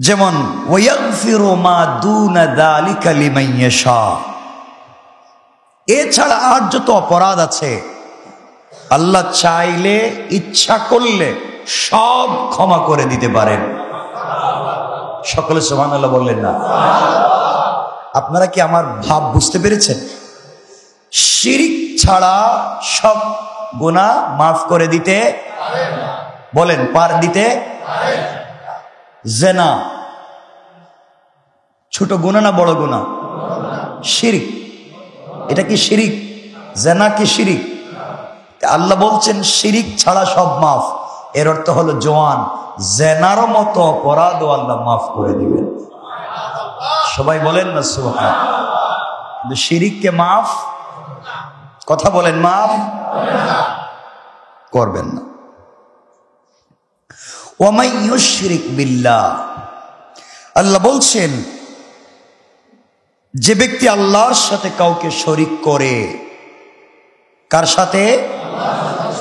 যেমন ওয়াগফিরু মা দুনা যালিকা লিমান ইয়াশা, এছাড়া আর যত অপরাধ আছে আল্লাহ চাইলে ইচ্ছা করলে সব ক্ষমা করে দিতে পারেন। সকলে সুবহানাল্লাহ বললেন না? আপনারা কি আমার ভাব বুঝতে পেরেছেন? শিরিক ছাড়া সব গুনাহ মাফ করে দিতে বলেন, পার দিতে। জিনা ছোট গুনাহ না বড় গুনাহ? শিরিক। এটা কি শিরিক? জিনা কি শিরিক? আল্লাহ বলছেন শিরিক ছাড়া সব মাফ। এর অর্থ হলো জওয়ান জিনার মতো অপরাধও আল্লাহ মাফ করে দিবেন। সবাই বলেন না সুবহানাল্লাহ। শিরিককে মাফ, কথা বলেন, মাফ করবেন না। ওয়ামান ইউশরিক বিল্লাহ, আল্লাহ বলছেন যে ব্যক্তি আল্লাহর সাথে কাউকে শরীক করে, কার সাথে?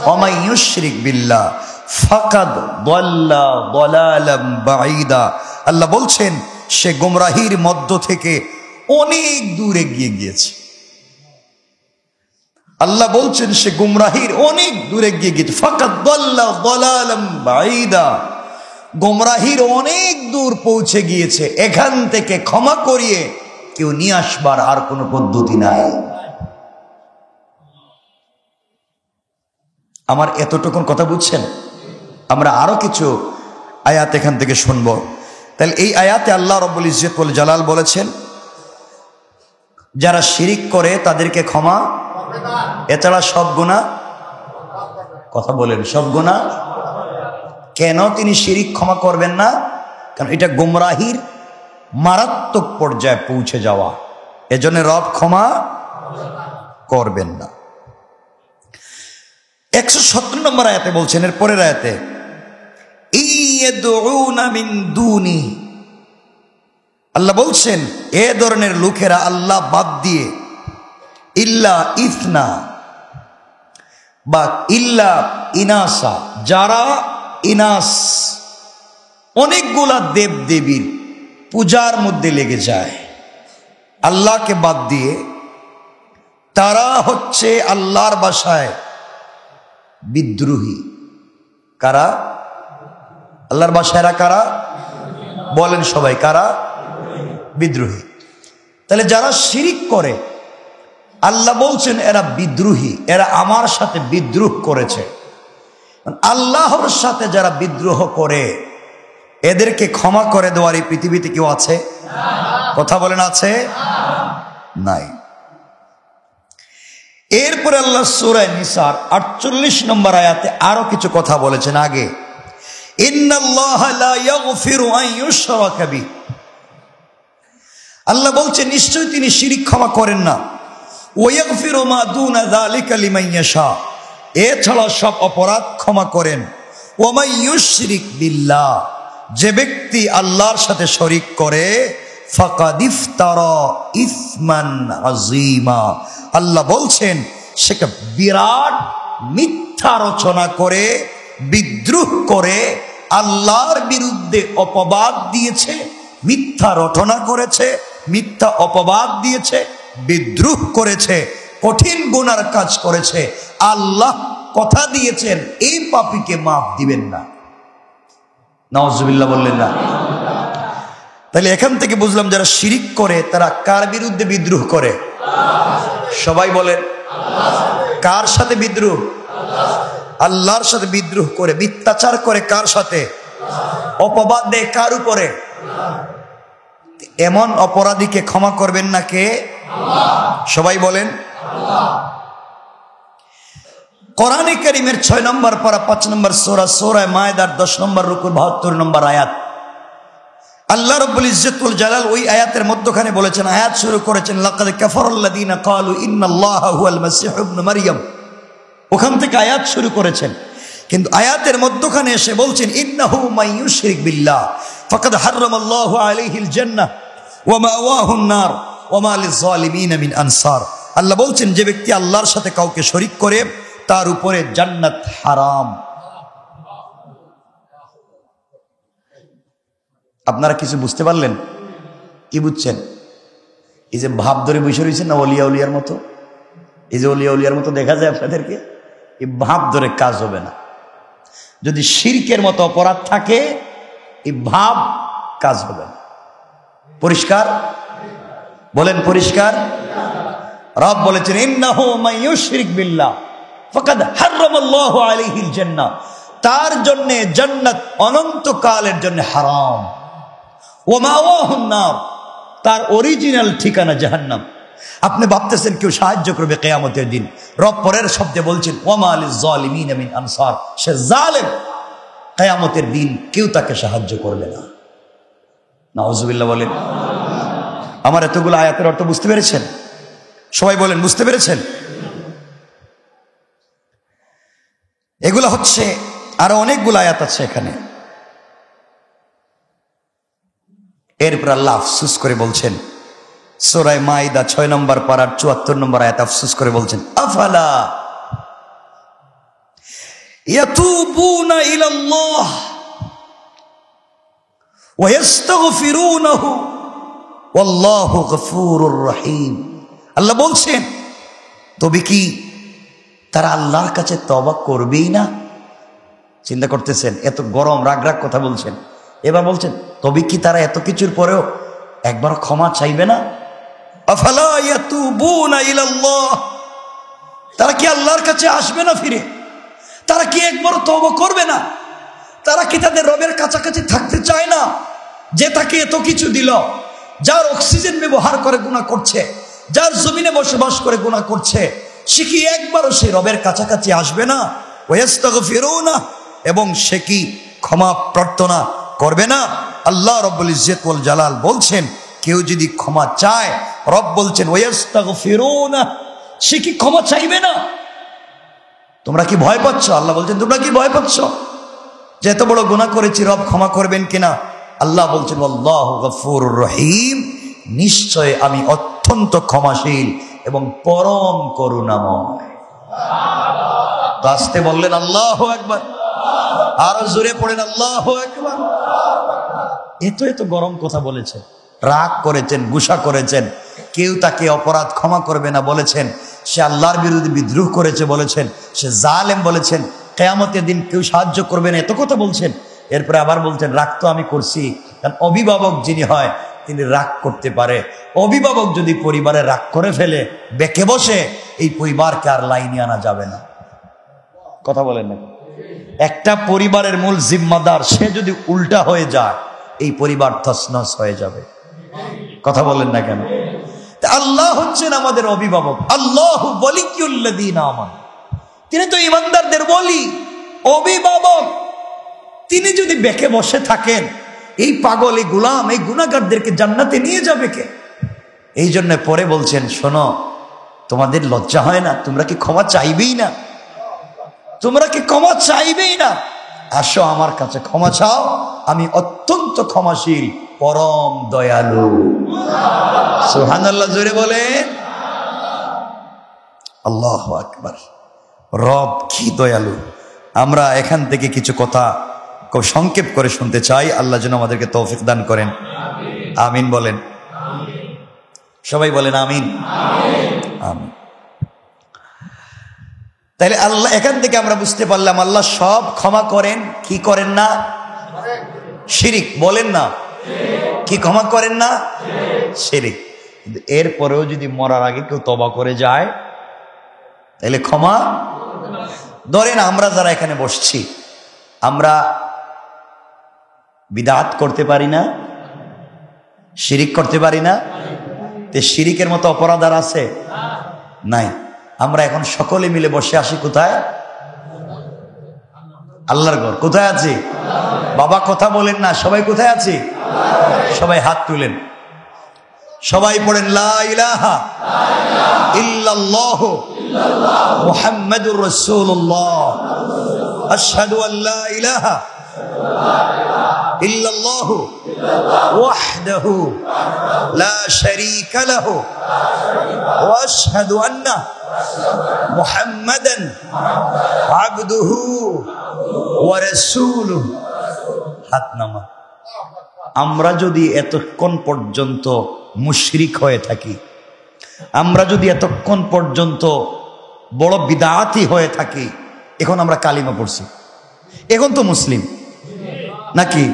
ওয়ামান ইউশরিক বিল্লাহ ফাকাদ দাল্লা দালালাম বাঈদা, আল্লাহ বলছেন সে গোমরাহির মধ্য থেকে অনেক দূরে গিয়ে গিয়েছে। আল্লাহ বলছেন সে গুমরাহির অনেক দূরে গিয়ে গিয়েছে। ফাকাদ দাল্লা দালালাম বাঈদা, গুমরাহির অনেক দূর পৌঁছে গিয়েছে। এখান থেকে ক্ষমা করিয়ে কেউ নিয়ে আসবার আর কোনো পদ্ধতি নাই। আমার এতটুকুন কথা বুঝছেন? আমরা আরো কিছু আয়াত এখান থেকে শুনব। তাহলে এই আয়াতে আল্লাহ রাব্বুল ইজ্জত ওয়াল জালাল বলেছেন যারা শিরিক করে তাদেরকে ক্ষমা, এছাড়া সব গুনাহ, কথা বলেন, সব গুনাহ। কেন তিনি শিরিক ক্ষমা করবেন না? কারণ এটা গুমরাহির মারাত্মক পর্যায়ে পৌঁছে যাওয়া, এজন্য রব ক্ষমা করবেন না। 117 নম্বর আয়াতে বলছেন, এর পরের আয়াতে, ইয়াদউনা মিন দুনি, আল্লাহ বলছেন এ ধরনের লোকেরা আল্লাহ বাদ দিয়ে ইল্লা ইথনা বা ইল্লা ইনাসা, যারা ইনাস অনেকগুলা দেব দেবীর পূজার মধ্যে লেগে যায় আল্লাহকে বাদ দিয়ে, তারা হচ্ছে আল্লাহর ভাষায় বিদ্রোহী। কারা? আল্লাহর ভাষায় এরা কারা? বলেন সবাই, কারা? বিদ্রোহী। তাহলে যারা শিরিক করে আল্লাহ বলছেন এরা বিদ্রোহী, এরা আমার সাথে বিদ্রোহ করেছে। আল্লাহর সাথে যারা বিদ্রোহ করে এদেরকে ক্ষমা করে দেওয়ার এই পৃথিবীতে কেউ আছে? কথা বলেন, আছে? নাই। এরপরে আল্লাহ সূরা নিসার 48 নম্বর আয়াতে আরো কিছু কথা বলেছেন। আগে ইন্নাল্লাহা লা ইয়াগফিরু আন ইউশরাকা বিহি, আল্লাহ বলছেন নিশ্চয়ই তিনি শিরিক ক্ষমা করেন না। ওয়া ইয়াগফিরু মা দুনা যালিকা লিমান ইয়াশা, এছাড়া সব অপরাধ ক্ষমা করেন। ওয়া মান ইউশরিক বিল্লাহ, যে ব্যক্তি আল্লাহর সাথে শরীক করে ফাকাদ ইফতারা ইসমান আযীমা, আল্লাহ বলছেন সে বিরাট মিথ্যা রচনা করে, বিদ্রোহ করে, আল্লাহর বিরুদ্ধে অপবাদ দিয়েছে, মিথ্যা রটনা করেছে, মিথ্যা অপবাদ দিয়েছে, বিদ্রোহ করেছে, কঠিন গুনার কাজ করেছে। আল্লাহ কথা দিয়েছেন এই পাপীকে মাফ দিবেন না। নাউজুবিল্লাহ বললেন না? তাহলে এখান থেকে বুঝলাম যারা শিরিক করে তারা কার বিরুদ্ধে বিদ্রোহ করে? সবাই বলেন, কার সাথে বিদ্রোহ? আল্লাহর সাথে বিদ্রোহ করে, মিথ্যাচার করে কার সাথে? অপবাদ দেয় কার উপরে? এমন অপরাধীকে ক্ষমা করবেন না কে? সবাই বলেন। কোরআনে কারীমের 6 নম্বর পারা 5 নম্বর সূরা, সূরা মায়েদার 10 নম্বর রুকুর 72 নম্বর আয়াত, আল্লাহ রাব্বুল ইজ্জত ওয়াল জালাল ওই আয়াতের মধ্যখানে বলেছেন, আয়াত শুরু করেছেন লাকাদ কাফারাল্লাযীনা ক্বালু ইন্নাল্লাহা হুয়াল মাসীহু ইবনু মারইয়াম, ওখান থেকে আয়াত শুরু করেছেন। কিন্তু আয়াতের মধ্যখানে এসে বলছেন ইন্নাহু মান ইউশরিক বিল্লাহ ফাকাদ হারামাল্লাহু আলাইহিল জান্নাহ ওয়া মাওয়াহুন নার ওয়া মা লিয-যালিমিন মিন আনসার, আল্লাহ বলছেন যে ব্যক্তি আল্লাহর সাথে কাউকে শরীক করে তার উপরে জান্নাত হারাম। আপনারা কিছু বুঝতে পারলেন? কি বুঝছেন? এই যে ভাব ধরে বসে রয়েছেন না অলিয়া উলিয়ার মতো, এই যে অলিয়া উলিয়ার মতো দেখা যায় আপনাদেরকে, এই ভাব ধরে কাজ হবে না। যদি শিরকের মতো অপরাধ থাকে এই ভাব কাজ হবে না। পরিষ্কার বলেন, পরিষ্কার। রব বলেছেন ইন্নাহু মান ইউশরিক বিল্লাহ ফাকাদ হারামাল্লাহু আলাইহিল জান্নাহ, তার জন্য জান্নাত অনন্তকালের জন্য হারাম। ওয়া মাওয়াহুন নার, তার অরিজিনাল ঠিকানা জাহান্নাম। আপনি ভাবতেছেন কেউ সাহায্য করবে কিয়ামতের দিন, রব পরের শব্দে বলছেন ওয়া মা লিজ জালিমিন মিন আনসার, সে জালেম, কিয়ামতের দিন কেউ তাকে সাহায্য করবে না। নাউজুবিল্লাহ বলেন। আমার এতগুলো আয়াতের অর্থ বুঝতে পেরেছেন? সবাই বলেন বুঝতে পেরেছেন? এগুলো হচ্ছে, আরো অনেকগুলো আয়াত আছে এখানে। এরপর আল্লাহ আফসুস করে বলছেন সূরা মাইদা 6 নম্বর পারার 74 নম্বর আয়াত, আফসুস করে বলছেন আফালা ইয়াতুবুনা ইলাল্লাহ ওয়া ইস্তাগফিরুনাহু ওয়াল্লাহু গফুরুর রহিম। আল্লাহ বলছেন তবে কি তারা আল্লাহর কাছে তওবা করবেই না? চিন্তা করতেছেন, এত গরম রাগ রাগ কথা বলছেন, এবার বলছেন তবে কি তারা এত কিছুর পরেও একবার ক্ষমা চাইবে না? আফালা ইয়াতুবুনা ইলাল্লাহ, তারা কি আল্লাহর কাছে আসবে না ফিরে? তারা কি একবার তওবা করবে না? তারা কি তাদের রবের কাছাকাছি থাকতে চায় না? যে তাকে এত কিছু দিল, যার অক্সিজেন ব্যবহার করে গুনাহ করছে, যার জমিনে বসবাস করে গুনাহ করছে, সে কি একবারও সে রবের কাছাকাছি আসবে না? ওয়াস্তাগফিরুনা, এবং সে কি ক্ষমা প্রার্থনা করবে না? আল্লাহ রব্বুল ইজ্জত ওয়াল জালাল বলছেন কেউ যদি ক্ষমা চায়, রব বলছেন ওয়াস্তাগফিরুনা, সে কি ক্ষমা চাইবে না? তোমরা কি ভয় পাচ্ছ? আল্লাহ বলছেন তোমরা কি ভয় পাচ্ছ যে এত বড় গুনাহ করেছি, রব ক্ষমা করবেন কিনা? আল্লাহ বলছেন আল্লাহু গফুরুর রহিম, নিশ্চয় আমি অত্যন্ত ক্ষমাশীল এবং পরম করুণাময়। তো আসতে বললেন আল্লাহু আকবার, আরো জোরে পড়েন আল্লাহু আকবার। এত গরম কথা বলেছেন, রাগ করেছেন, গুসা করেছেন, কেউ তাকে অপরাধ ক্ষমা করবে না বলেছেন, সে আল্লাহর বিরুদ্ধে বিদ্রোহ করেছে বলেছেন, সে জালেম বলেছেন, কিয়ামতের দিন কেউ সাহায্য করবে না, এত কথা বলছেন। এরপরে আবার বলছেন রাগ তো আমি করছি, কারণ অভিভাবক যিনি হয় তিনি রাগ করতে পারে। অভিভাবক যদি পরিবারে রাগ করে ফেলে, বেঁকে বসে, এই পরিবারকে আর লাইনে আনা যাবে না। কথা বলেন না? একটা পরিবারের মূল জিম্মাদার সে যদি উল্টা হয়ে যায়, এই পরিবার তছনছ হয়ে যাবে। কথা বলেন না কেন? আল্লাহ হচ্ছেন আমাদের অভিভাবক, আল্লাহু ওয়ালিয়ুল্লাযীনা আমানু, তিনি তো ঈমানদারদের ওলি, অভিভাবক। তিনি যদি বেঁকে বসে থাকেন, এই পাগল, এই গোলাম, এই গুনাহগারদেরকে জান্নাতে নিয়ে যাবে কে? এই জন্য পরে বলছেন শোনো, তোমাদের লজ্জা হয় না? তোমরা কি ক্ষমা চাইবেই না? তোমরা কি ক্ষমা চাইবেই না? আসো আমার কাছে ক্ষমা চাও, আমি অত্যন্ত ক্ষমাশীল, পরম দয়ালু। সুবহানাল্লাহ, জোরে বলেন আল্লাহু আকবার। রব কি দয়ালু। আমরা এখান থেকে কিছু কথা খুব সংক্ষেপ করে শুনতে চাই। আল্লাহ যেন আমাদেরকে তৌফিক দান করেন। আমিন বলেন, সবাই বলেন আমিন। আমিন। তাইলে আল্লাহ, এখান থেকে আমরা বুঝতে পারলাম আল্লাহ সব ক্ষমা করেন, কি করেন না? শিরিক। বলেন না, কি ক্ষমা করেন না? শিরিক। কিন্তু এরপরেও যদি মরার আগে কেউ তওবা করে যায়, তাহলে ক্ষমা। ধরেন আমরা যারা এখানে বসছি, আমরা বিদআত করতে পারি না, শিরিক করতে পারি না। তে শিরিকের মতো অপরাধ আর আছে? নাই। আমরা এখন সকলে মিলে বসে আসি কোথায়? আল্লাহর ঘর। কোথায় আছি? বাবা কথা বলেন না, সবাই কোথায় আছি? সবাই হাত তুলেন, সবাই পড়েন লা ইলাহা ইল্লাল্লাহু মুহাম্মাদুর রাসূলুল্লাহ, আশহাদু আল লা ইলাহা ইল্লাল্লাহু ওয়াহদাহু লা শারীকা লাহু ওয়া আশহাদু আন্না মুহাম্মাদান আবদুহু ওয়া রাসূলুহু। হাত নামা। আমরা যদি এতক্ষণ পর্যন্ত মুশরিক হয়ে থাকি, আমরা যদি এতক্ষণ পর্যন্ত বড় বিদআতি হয়ে থাকি, এখন আমরা কালিমা পড়ছি, এখন তো মুসলিম নাকি?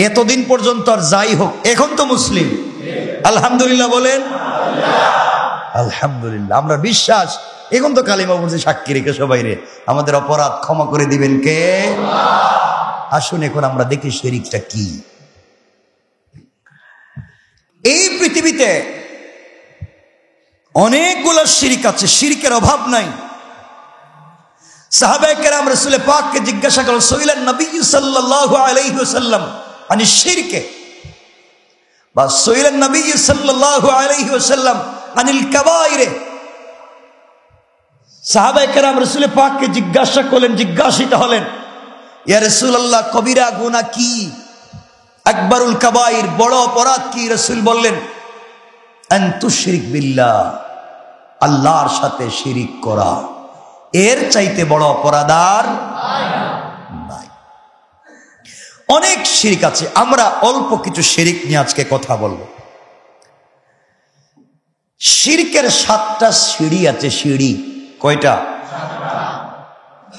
এতদিন পর্যন্ত আর যাই হোক, এখন তো মুসলিম। আলহামদুলিল্লাহ বলেন। আলহামদুলিল্লাহ, আমরা বিশ্বাস এখন তো কালিমা পড়ছি সাক্ষী রেখে সবাই রে, আমাদের অপরাধ ক্ষমা করে দিবেন কে? আসুন এখন আমরা দেখি শিরকটা কি। এই পৃথিবীতে অনেকগুলো শিরক আছে, শিরকের অভাব নাই। সাহাবায়ে কেরাম রাসূল পাককে জিজ্ঞাসা করলেন, সুইলান নবী সাল্লাল্লাহু আলাইহি ওয়াসাল্লাম আনি শিরকে, বা সুইলান নবী সাল্লাল্লাহু আলাইহি ওয়াসাল্লাম আনিল কাবাইরে। সাহাবায়ে কেরাম রাসূল পাককে জিজ্ঞাসা করলেন, জিজ্ঞাসিত হলেন, ইয়া রাসূলুল্লাহ কবিরা গুনাহ কি, আকবরুল কাবাইর বড় অপরাধ কি? রাসূল বললেন, আন তুশরিক বিল্লাহ, আল্লাহর সাথে শিরিক করা, এর চাইতে বড় অপরাধ আর নাই। অনেক শিরিক আছে, আমরা অল্প কিছু শিরিক নিয়ে আজকে কথা বলবো। শিরকের 7টা সিঁড়ি আছে। সিঁড়ি কয়টা?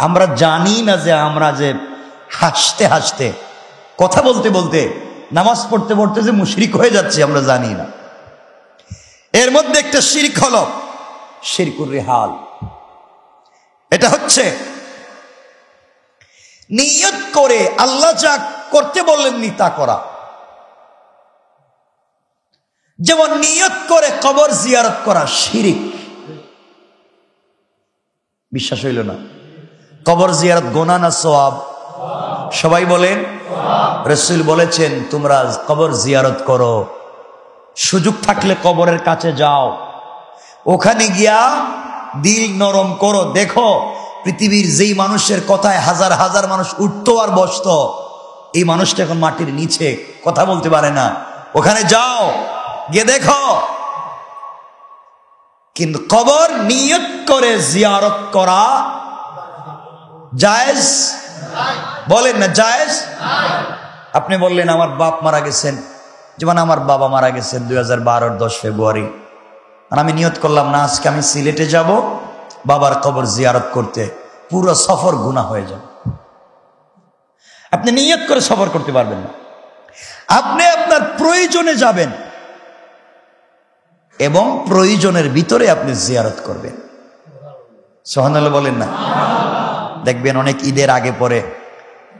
আমরা জানি না যে আমরা যে হাসতে হাসতে কথা বলতে বলতে নামাজ পড়তে পড়তে যে মুশরিক হয়ে যাচ্ছে আমরা জানি না। এর মধ্যে একটা শিরক হলো শিরকুর রিহাল। এটা হচ্ছে নিয়ত করে আল্লাহ যা করতে বললেননি তা করা। যেমন নিয়ত করে কবর জিয়ারত করা শিরক। বিশ্বাস হইল না? কবর জিয়ারত গুনাহ না সওয়াব? সবাই বলেন। রাসূল বলেছেন তোমরা কবর জিয়ারত করো, সুযোগ থাকলে কবরের কাছে যাও, ওখানে গিয়া দিল নরম করো। দেখো পৃথিবীর যেই মানুষের কথায় হাজার হাজার মানুষ উঠতো আর বসতো, এই মানুষটা এখন মাটির নিচে, কথা বলতে পারে না। ওখানে যাও, গিয়ে দেখো। কিন্তু কবর নিয়ত করে জিয়ারত করা জায়েজ? বলেন না জায়েজ? আপনি বললেন আমার বাপ মারা গেছেন, যেমন আমার বাবা মারা গেছেন 2012-র 10 ফেব্রুয়ারি, আর আমি নিয়ত করলাম না আজকে আমি সিলেটে যাব বাবার কবর জিয়ারত করতে, পুরো সফর গুনাহ হয়ে যাবে। আপনি নিয়ত করে সফর করতে পারবেন না। আপনি আপনার প্রয়োজনে যাবেন এবং প্রয়োজনের ভিতরে আপনি জিয়ারত করবেন। সুবহানাল্লাহ বলেন না? দেখবেন অনেক ঈদের আগে পরে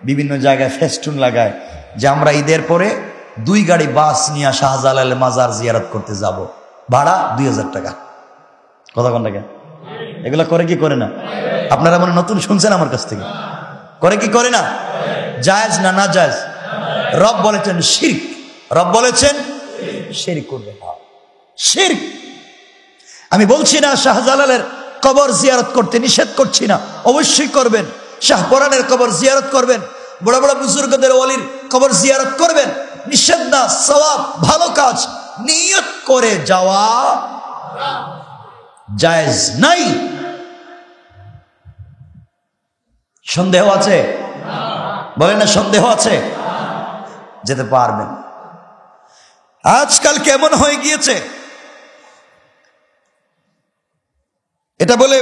বিভিন্ন জায়গায় ফেস্টুন লাগায় যে আমরা ঈদের পরে 2 গাড়ি বাস নিয়ে শাহজালাল মাজার জিয়ারত করতে যাব, ভাড়া 2000 টাকা। কথা কোন টাকা? এগুলো করে কি করে না? আপনারা মনে নতুন শুনছেন আমার কাছ থেকে। করে কি করে না? জায়েজ না না জায়েজ? রব বলেছেন শিরক, রব বলেছেন শিরক করবে না, শিরক। আমি বলছি না শাহজালালের কবর জিয়ারত করতে নিষেধ করছি না, অবশ্যই করবেন। শাহপরানের কবর জিয়ারত করবেন, বড় বড় বুজুর্গদের ওয়ালির কবর জিয়ারত করবেন, নিষেধ না, সওয়াব, ভালো কাজ। নিয়ত করে যাওয়া জায়েজ নাই। সন্দেহ আছে? বলেন না সন্দেহ আছে? যেতে পারবেন। আজকাল কেমন হয়ে গিয়েছে, এটা বলে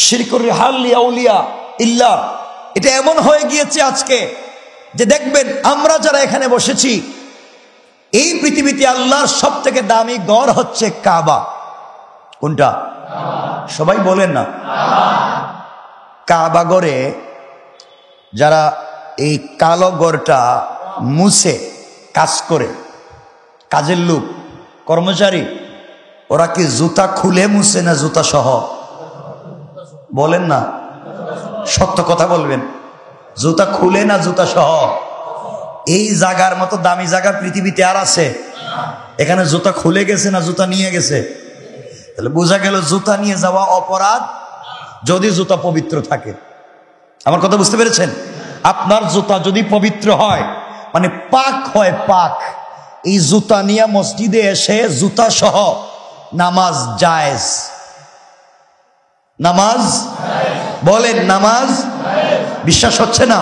শিরকুর রিহাল লিআউলিয়া ইল্লাহ, এটা এমন হয়ে গিয়েছে আজকে যে দেখবেন আমরা যারা এখানে বসেছি, এই পৃথিবীতে আল্লাহর সবথেকে দামি ঘর হচ্ছে কাবা। কোনটা? সবাই বলেন না। কাবা ঘরে যারা এই কালো ঘরটা মুছে কাজ করে, কাজের লোক, কর্মচারী, ওরা কি জুতা খুলে মুছে না জুতা সহ? বলেন না, সত্য কথা বলবেন। জুতা খুলে না জুতা সহ? এই জায়গার মতো দামি জায়গা পৃথিবীতে আর আছে? এখানে জুতা খুলে গেছে না জুতা নিয়ে গেছে? তাহলে বোঝা গেল জুতা নিয়ে যাওয়া অপরাধ যদি জুতা পবিত্র থাকে। আমার কথা বুঝতে পেরেছেন? আপনার জুতা যদি পবিত্র হয়, মানে পাক হয়, পাক, এই জুতা নিয়ে মসজিদে এসে জুতা সহ নামাজ জায়েজ। নামাজ বলেন, নামাজ। বিশ্বাস হচ্ছে না?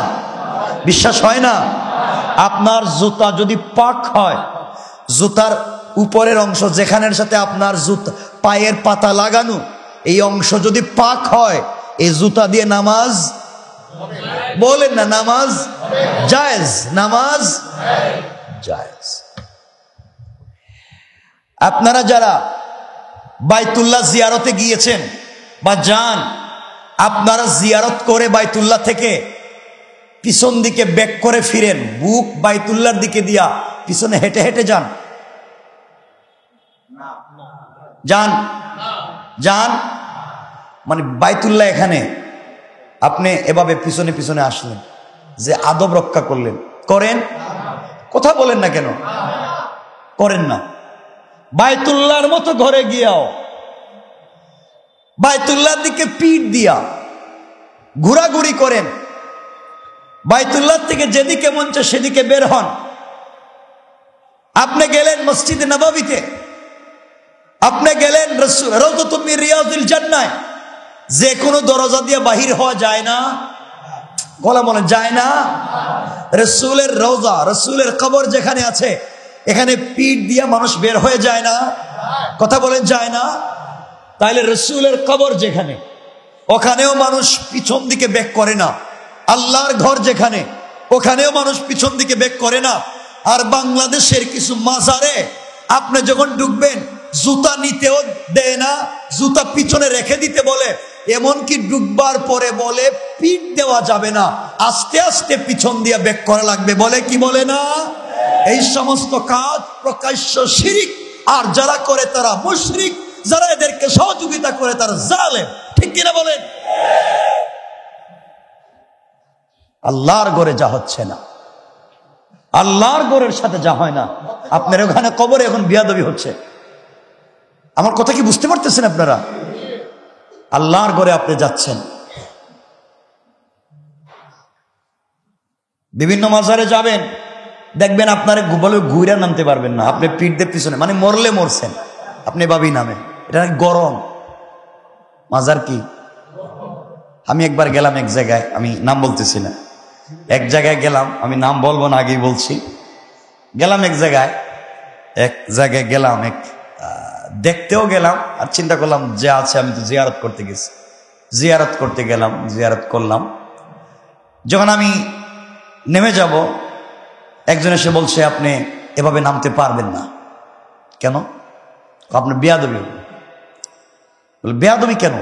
বিশ্বাস হয় না? আপনার জুতা যদি পাক হয়, জুতার উপরের অংশ যেখানের সাথে আপনার জুতা পায়ের পাতা লাগানো, এই অংশ যদি পাক হয়, এই জুতা দিয়ে নামাজ বলেন না, নামাজ জায়েজ, নামাজ জায়েজ। আপনারা যারা বাইতুল্লাহ জিয়ারতে গিয়েছেন বা যান, আপনারা জিয়ারত করে বাইতুল্লাহ থেকে পিছন দিকে ব্যাক করে ফিরেন, বুক বাইতুল্লাহর দিকে দিয়া পিছনে হেঁটে হেঁটে যান, যান যান মানে বাইতুল্লাহ এখানে আপনি এভাবে পিছনে পিছনে আসলেন, যে আদব রক্ষা করলেন, করেন? কথা বলেন না কেন করেন না? বাইতুল্লাহর মতো ঘরে গিয়াও বাইতুল্লাহর দিকে পিঠ দিয়া ঘোরাঘুরি করেন, বাইতুল্লাহ থেকে যেদিকে মন চায় সেদিকে বের হন। আপনি গেলেন মসজিদে নববীতে, আপনি গেলেন রাউযাতুম মিন রিয়াযিল জান্নাহ, যে কোনো দরজা দিয়ে বাহির হওয়া যায় না, গলা মনে যায় না। রাসূলের রওজা, রাসূলের কবর যেখানে আছে, এখানে পিঠ দিয়া মানুষ বের হয়ে যায় না, কথা বলেন যায় না? তাইলে রাসূলের কবর যেখানে, ওখানেও মানুষ পিছন দিকে ব্যাক করে না। আল্লাহর ঘর যেখানে, ওখানেও মানুষ পিছন দিকে ব্যাক করে না। আর বাংলাদেশের কিছু মাজারে আপনি যখন ঢুকবেন, জুতা নিতেও দেয় না, জুতা পিছনে রেখে দিতে বলে, এমনকি ডুববার পরে বলে পিঠ দেওয়া যাবে না, আস্তে আস্তে পিছন দিয়ে ব্যাক করা লাগবে, বলে কি বলে না? এই সমস্ত কাজ প্রকাশ্য শিরিক, আর যারা করে তারা মুশরিক, যারা এদেরকে সহযোগিতা করে তারা জালেম, ঠিক কিনা বলেন? আল্লাহর ঘরে যা হচ্ছে না, আল্লাহর ঘরের সাথে যা হয় না, আপনার ওখানে কবরে এখন বিয়াদবি হচ্ছে। আমার কথা কি বুঝতে পারতেছেন আপনারা? আল্লাহর ঘরে আপনি যাচ্ছেন, বিভিন্ন মাজারে যাবেন, দেখবেন আপনার বলে ঘুরে নামতে পারবেন না, আপনি পিঠ দিয়ে পিছনে, মানে মরলে মরছেন, আপনি ভাবি নামেন, এটা গরম মাজার। কি আমি একবার গেলাম এক জায়গায়, আমি নাম বলতেছি না, এক জায়গায় গেলাম, আমি নাম বলবো না, আগেই বলছি, গেলাম এক জায়গায় গেলাম, দেখতেও গেলাম, আর চিন্তা করলাম যে আছে, আমি তো জিয়ারত করতে গেছি, জিয়ারত করতে গেলাম, জিয়ারত করলাম। যখন আমি নেমে যাব, একজন এসে বলছে আপনি এভাবে নামতে পারবেন না। কেন? আপনি বেয়াদবি। বলে বেয়াদবি কেন?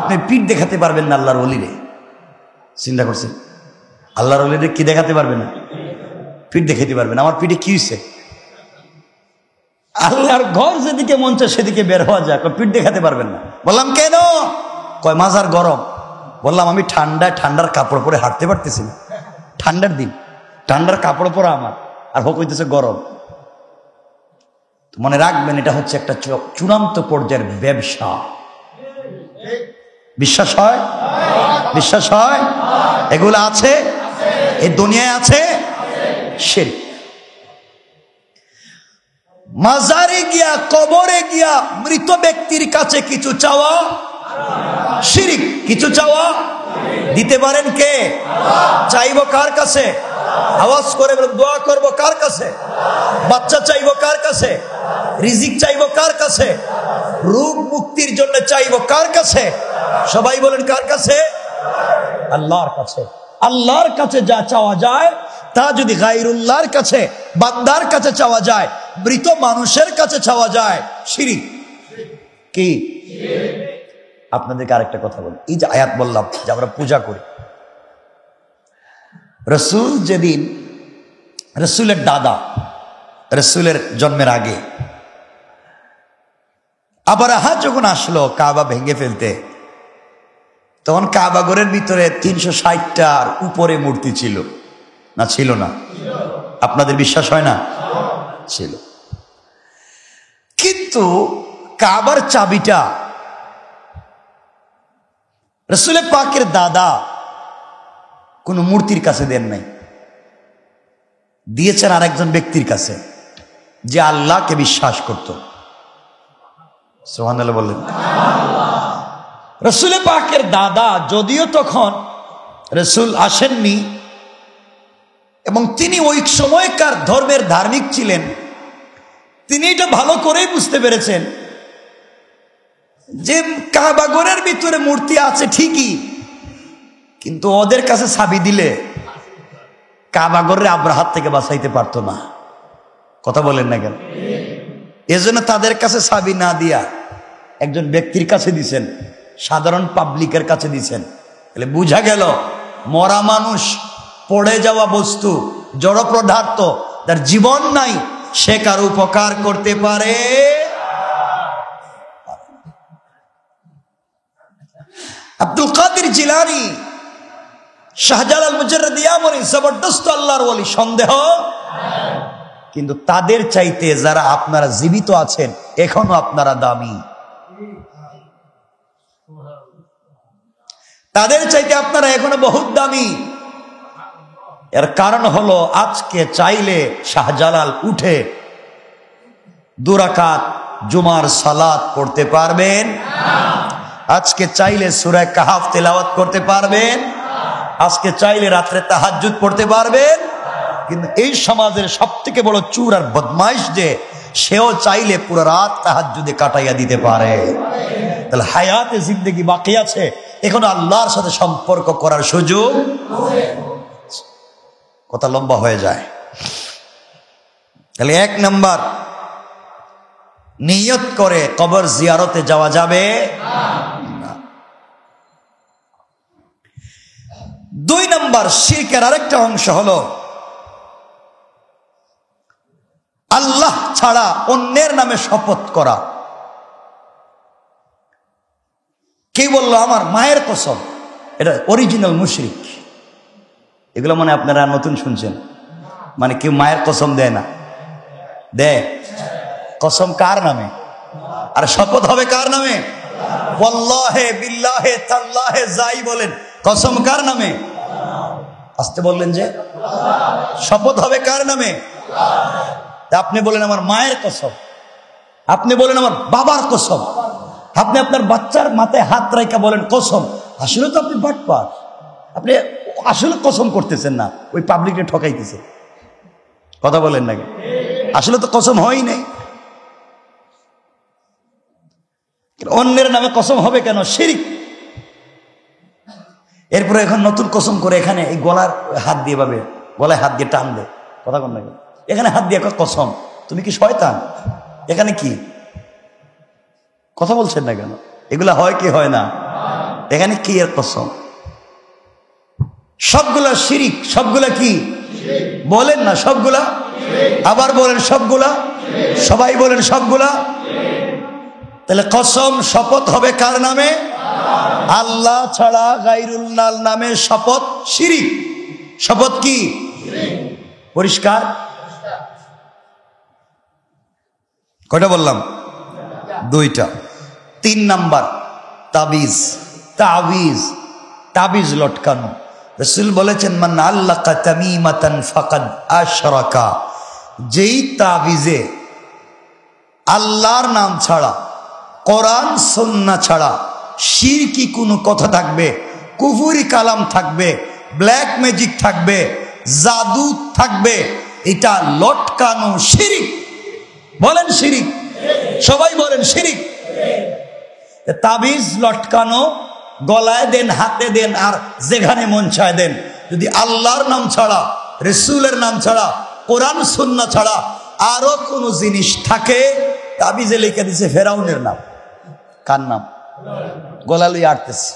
আপনি পিঠ দেখাতে পারবেন না আল্লাহর ওলিরে। চিন্তা করছেন, আল্লাহর ওলিরে কি দেখাতে পারবেন না? পিঠ দেখাতে পারবেন। আমার পিঠে কি হয়েছে? আল্লাহর ঘর যেদিকে মন চায় সেদিকে বের হওয়া যায়, পিঠ দেখাতে পারবেন না। বললাম কেন? কয় মাজার গরম। বললাম আমি ঠান্ডার কাপড় পরে হাঁটতে পারতেছি না, ঠান্ডার দিন, ঠান্ডার কাপড় পরা আমার, আর হোক হইতেছে গরম। মনে রাখবেন, এটা হচ্ছে একটা চূড়ান্ত পর্যায়ের ব্যবসা। বিশ্বাস হয়? বিশ্বাস হয়? এগুলো আছে, এই দুনিয়ায় আছে শিরক। মাজারে গিয়া, কবরে গিয়া মৃত ব্যক্তির কাছে কিছু চাওয়া শিরক। কিছু চাওয়া দিতে পারেন কে? চাইবো কার কাছে? আওয়াজ করে বলেন, দোয়া করবো কার কাছে? বাচ্চা চাইবো কার কাছে? রিজিক চাইবো কার কাছে? রোগ মুক্তির জন্য চাইবো কার কাছে? সবাই বলেন কার কাছে? আল্লাহর কাছে। আল্লাহর কাছে যা চাওয়া যায়, তা যদি গায়রুল্লাহর কাছে, বান্দার কাছে চাওয়া যায়, মৃত মানুষের কাছে চাওয়া যায়, শিরক। কি? আপনাদেরকে আরেকটা কথা বলি, এই যে আয়াত বললাম যে আমরা পূজা করি, রসুল যেদিন, রসুলের দাদা, রসুলের জন্মের আগে আবরাহা যখন আসলো কাবা ভেঙে ফেলতে, তখন কাবা ঘরের ভিতরে 360টার উপরে মূর্তি ছিল না? ছিল না? আপনাদের বিশ্বাস হয় না? ছিল। কিন্তু কাবার চাবিটা রসুল পাকের দাদা কোন মূর্তির কাছে দেন নাই, দিয়েছেন আরেকজন ব্যক্তির কাছে, যে আল্লাহকে বিশ্বাস করত। সুবহানাল্লাহ বললেন। রসুল পাকের দাদা, যদিও তখন রসুল আসেননি, এবং তিনি ওই সময়কার ধর্মের ধার্মিক ছিলেন। তিনি এটা ভালো করেই বুঝতে পেরেছেন যে কাবাগরের ভিতরে মূর্তি আছে ঠিকই, কিন্তু ওদের কাছে চাবি দিলে কাবাগরের আব্রাহাত থেকে বাঁচাইতে পারতো না। কথা বলেন না কেন? এজন্য তাদের কাছে চাবি না দিয়া একজন ব্যক্তির কাছে দিছেন, সাধারণ পাবলিকের কাছে দিছেন। তাহলে বুঝা গেল মরা মানুষ, পড়ে যাওয়া বস্তু, জড় পদার্থ, তার জীবন নাই, সে কার উপকার করতে পারে। আব্দুল কাদের জিলানী, শাহজালাল মুজাররদ ইয়ামনি জবরদস্ত আল্লাহর ওলি, সন্দেহ। কিন্তু তাদের চাইতে যারা আপনারা জীবিত আছেন এখনো আপনারা দামি, তাদের চাইতে আপনারা এখনো বহুত দামি। এর কারণ হলো আজকে চাইলে শাহজালাল উঠে 2 রাকাত জুমার সালাত পড়তে পারবেন, আজকে চাইলে সূরা কাহফ তেলাওয়াত করতে পারবেন, আজকে চাইলে রাত্রে তাহাজ্জুদ পড়তে পারবেন। কিন্তু এই সমাজের সবথেকে বড় চোর আর বদমাইশ যে সেও চাইলে পুরো রাত তাহাজ্জুদে কাটাইয়া দিতে পারে। তাহলে হায়াতে জিন্দেগি বাকি আছে, এখনো আল্লাহর সাথে সম্পর্ক করার সুযোগ। কথা লম্বা হয়ে যায়। তাহলে 1 নাম্বার, নিয়ত করে কবর জিয়ারতে যাওয়া যাবে না। 2 নাম্বার, শিরকের আরেকটা অংশ হলো আল্লাহ ছাড়া অন্যের নামে শপথ করা। কে বললো আমার মায়ের কসম, এটা অরিজিনাল মুশরিক। এগুলো মানে আপনারা নতুন শুনছেন, মানে কেউ মায়ের কসম দেয় না, দেয়। কসম কার নামে? আর শপথ হবে কার নামে? ওয়াল্লাহে বিল্লাহে তাল্লাহে যাই বলেন, কসম কার নামে? আসতে বললেন যে শপথ হবে কার নামে? আপনি বলেন আমার মায়ের কসম, আপনি বলেন আমার বাবার কসম, আপনি আপনার বাচ্চার মাথায় হাত রাখা বলেন কসম। আসলে তো আপনি বাটপার, আপনি আসলে কসম করতেছেন না, ওই পাবলিককে ঠকাইতেছে। কথা বলেন নাকি? আসলে তো কসম হয় নাই। অন্যের নামে কসম হবে কেন? শিরক। এরপরে এখন নতুন কসম করে এখানে এই গলার হাত দিয়ে ভাবে, গলায় হাত দিয়ে টান দেয়। কথা বলেন নাকি? এখানে হাত দিয়ে কসম, তুমি কি শয়তান? এখানে কি কথা বলছেন না কেন? এগুলা হয় কি হয় না? এখানে কি এর কসম? সবগুলা শিরিক। সবগুলা কি বলেন না? সবগুলা। আবার বলেন সবগুলা। সবাই বলেন সবগুলা। তাহলে কসম শপথ হবে কার নামে? আল্লাহ ছাড়া গায়রুল্লাহ নামে শপথ শিরিক। শপথ কি? পরিষ্কার। কয়টা বললাম? 2টা। 3 নাম্বার, তাবিজ। তাবিজ, তাবিজ লটকানো। রাসূল বলেছেন মান আল্লাকা তামিমাতান ফাকাদ আশরাকা। যেই তাবিজে আল্লাহর নাম ছাড়া, কোরআন সুন্নাহ ছাড়া শিরকি কোনো কথা থাকবে, কুফরি কালাম থাকবে, ব্ল্যাক ম্যাজিক থাকবে, জাদু থাকবে, এটা লটকানো শিরিক। বলেন শিরিক। সবাই বলেন শিরিক। তাবিজ লটকানো, গলায় দেন, হাতে দেন, আর যেখানে মন চায় দেন। যদি আল্লাহর নাম ছাড়া, রাসূলের নাম ছাড়া, কোরআন সুন্নাহ ছাড়া আরো কোনো জিনিস থাকে, তাবিজে লিখে দিছে ফেরাউনের নাম। কার নাম? গলা লইয়া আটতেছে।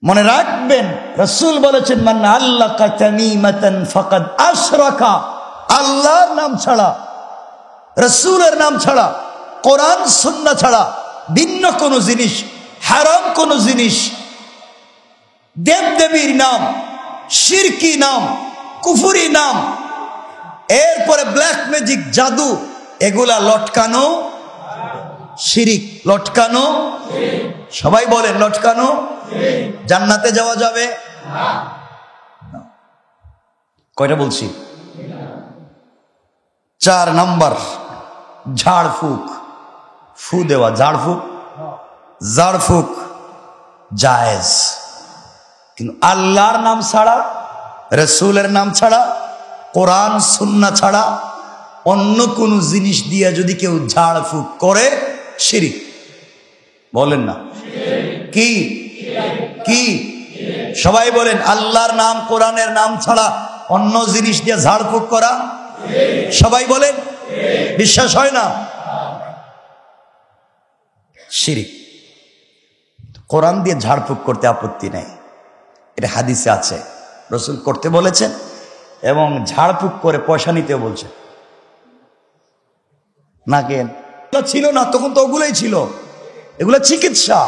মনে রাখবেন রাসূল বলেছেন মান আল্লাকা তামিমাতান ফাকাদ আশরাকা। আল্লাহর নাম ছাড়া, রাসূলের নাম ছাড়া, কোরআন সুন্নাহ ছাড়া ভিন্ন কোন জিনিস, হারাম কোন জিনিস, দেবদেবীর নাম, শিরকি নাম, কুফরি নাম, এরপরে ব্ল্যাক ম্যাজিক, জাদু, এগুলা লটকানো শিরিক। লটকানো। সবাই বলেন লটকানো। জান্নাতে যাওয়া যাবে না। কয়টা বলছি? 4 নাম্বার, ঝাড়ফুঁক। ফু দেওয়া, ঝাড়ফুঁক। ঝাড়ফুঁক জায়েজ। কিন্তু আল্লাহর নাম ছাড়া, রসুলের নাম ছাড়া, কোরআন সুন্নাহ ছাড়া অন্য কোনো জিনিস দিয়ে যদি কেউ ঝাড়ফুঁক করে, শিরক। বলেন না কি? কি? সবাই বলেন, আল্লাহর নাম কোরআনের নাম ছাড়া অন্য জিনিস দিয়ে ঝাড়ফুঁক করা। সবাই বলেন, বিশ্বাস হয় না? শিরক। কোরআন দিয়ে ঝাড়ফুঁক করতে আপত্তি নেই, এটা হাদিসে আছে, রাসূল করতে বলেছেন এবং ঝাড়ফুঁক করে পয়সা নিতেও বলছে। না কেন ছিল না তখন, তো ওগুলোই ছিল, এগুলো চিকিৎসা।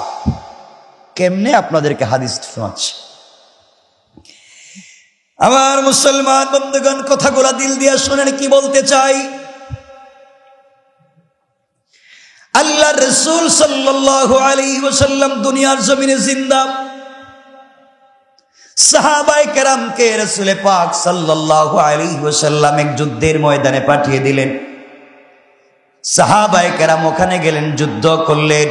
কেমনে আপনাদেরকে হাদিস শোনাচ্ছে। আমার মুসলমান বন্ধুগণ, কথাগুলা দিল দিয়া শুনেন কি বলতে চাই। আল্লাহ রাসূল সাল্লাল্লাহু আলাইহি ওয়াসাল্লাম দুনিয়ার জমিনে জিন্দা। সাহাবায়ে কেরামকে রাসূল পাক সাল্লাল্লাহু আলাইহি ওয়াসাল্লাম এক যুদ্ধের ময়দানে পাঠিয়ে দিলেন। সাহাবায়ে কেরাম ওখানে গেলেন, যুদ্ধ করলেন।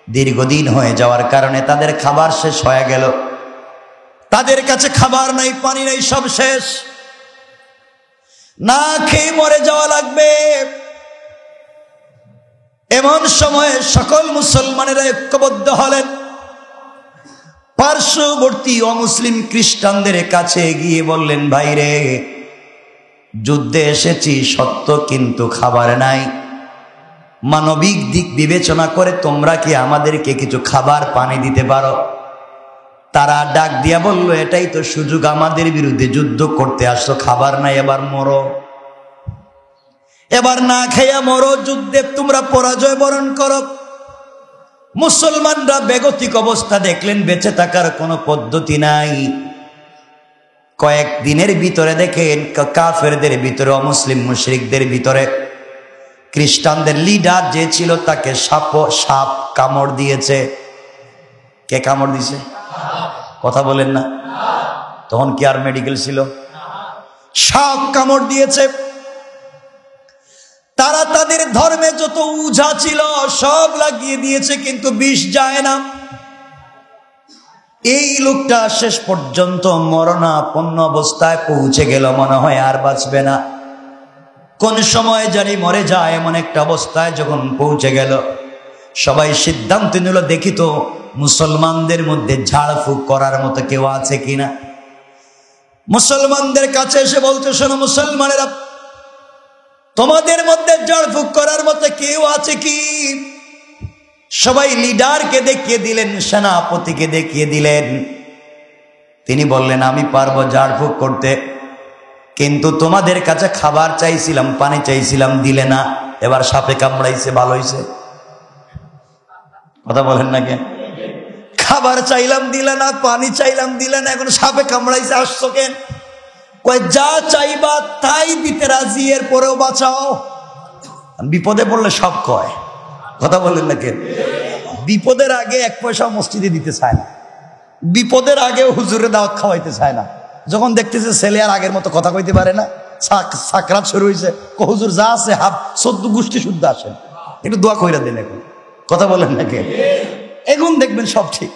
দীর্ঘদিন হয়ে যাওয়ার কারণে তাদের খাবার শেষ হয়ে গেল। তাদের কাছে খাবার নাই, পানি নাই, সব শেষ। না খেয়ে মরে যাওয়া লাগবে। এমন সময়ে সকল মুসলমানেরা ঐক্যবদ্ধ হলেন। পার্শ্ববর্তী অমুসলিম খ্রিস্টানদের কাছে গিয়ে বললেন, ভাইরে, যুদ্ধে এসেছি সত্য, কিন্তু খাবার নাই। মানবিক দিক বিবেচনা করে তোমরা কি আমাদেরকে কিছু খাবার পানি দিতে পারো? তারা ডাক দিয়া বলল, এটাই তো সুযোগ, আমাদের বিরুদ্ধে যুদ্ধ করতে আসছো, খাবার নাই, এবার মরো, এবার না খেয়া মরো, যুদ্ধে তোমরা পরাজয় বরণ করো। মুসলমানরা বেগতিক অবস্থা দেখলেন, বেঁচে থাকার কোনো পদ্ধতি নাই। কয়েকদিনের ভিতরে দেখেন কাফেরদের ভিতরে, অমুসলিম মুশরিকদের ভিতরে খ্রিস্টানদের লিডার যে ছিল তাকে সাপ কামড় দিয়েছে। কে কামড় দিয়েছে? কথা বলেন না। তখন কি আর মেডিকেল ছিল? সাপ কামড় দিয়েছে। তারা তাদের ধর্মে যত উঝা ছিল সব লাগিয়ে দিয়েছে, কিন্তু বিষ যায় না। এই লোকটা শেষ পর্যন্ত মরণাপন্ন অবস্থায় পৌঁছে গেল, মনে হয় আর বাঁচবে না। কোন সময় জানি মরে যায়, এমন একটা অবস্থায় যখন পৌঁছে গেল, সবাই সিদ্ধান্ত নিল, দেখি তো মুসলমানদের মধ্যে ঝাড়ফুঁক করার মতো কেউ আছে কিনা। মুসলমানদের কাছে এসে বলতে, শোনো মুসলমানেরা, তোমাদের মধ্যে ঝাড়ফুঁক করার মতো কেউ আছে কি? সবাই লিডারকে দেখিয়ে দিলেন, সেনাপতিকে দেখিয়ে দিলেন। তিনি বললেন, আমি পারবো ঝাড়ফুঁক করতে, কিন্তু তোমাদের কাছে খাবার চাইছিলাম, পানি চাইছিলাম, দিলে না। এবার সাপে কামড়াইছে, ভালো হয়েছে। কথা বলেন না কেন? খাবার চাইলাম দিলে না, পানি চাইলাম দিলে না, এখন সাপে কামড়াইছে, আসছো কেন? কয়, যা চাইবা তাই দিতে রাজি, এর পরেও বাঁচাও। বিপদে পড়লে সব কয়। কথা বলেন না কেন? বিপদের আগে এক পয়সা মসজিদে দিতে চায় না, বিপদের আগেও হুজুরে দাওয়াত খাওয়াইতে চায় না। যখন দেখতেছে ছেলে আর আগের মতো কথা কইতে পারে না, সাকরাত শুরু হয়েছে, হুজুর যা আছে হাফ 14 গোষ্ঠী শুদ্ধ আসেন, একটু দোয়া কইরা দেন। এখন কথা বলেন না কেন? এখন দেখবেন সব ঠিক।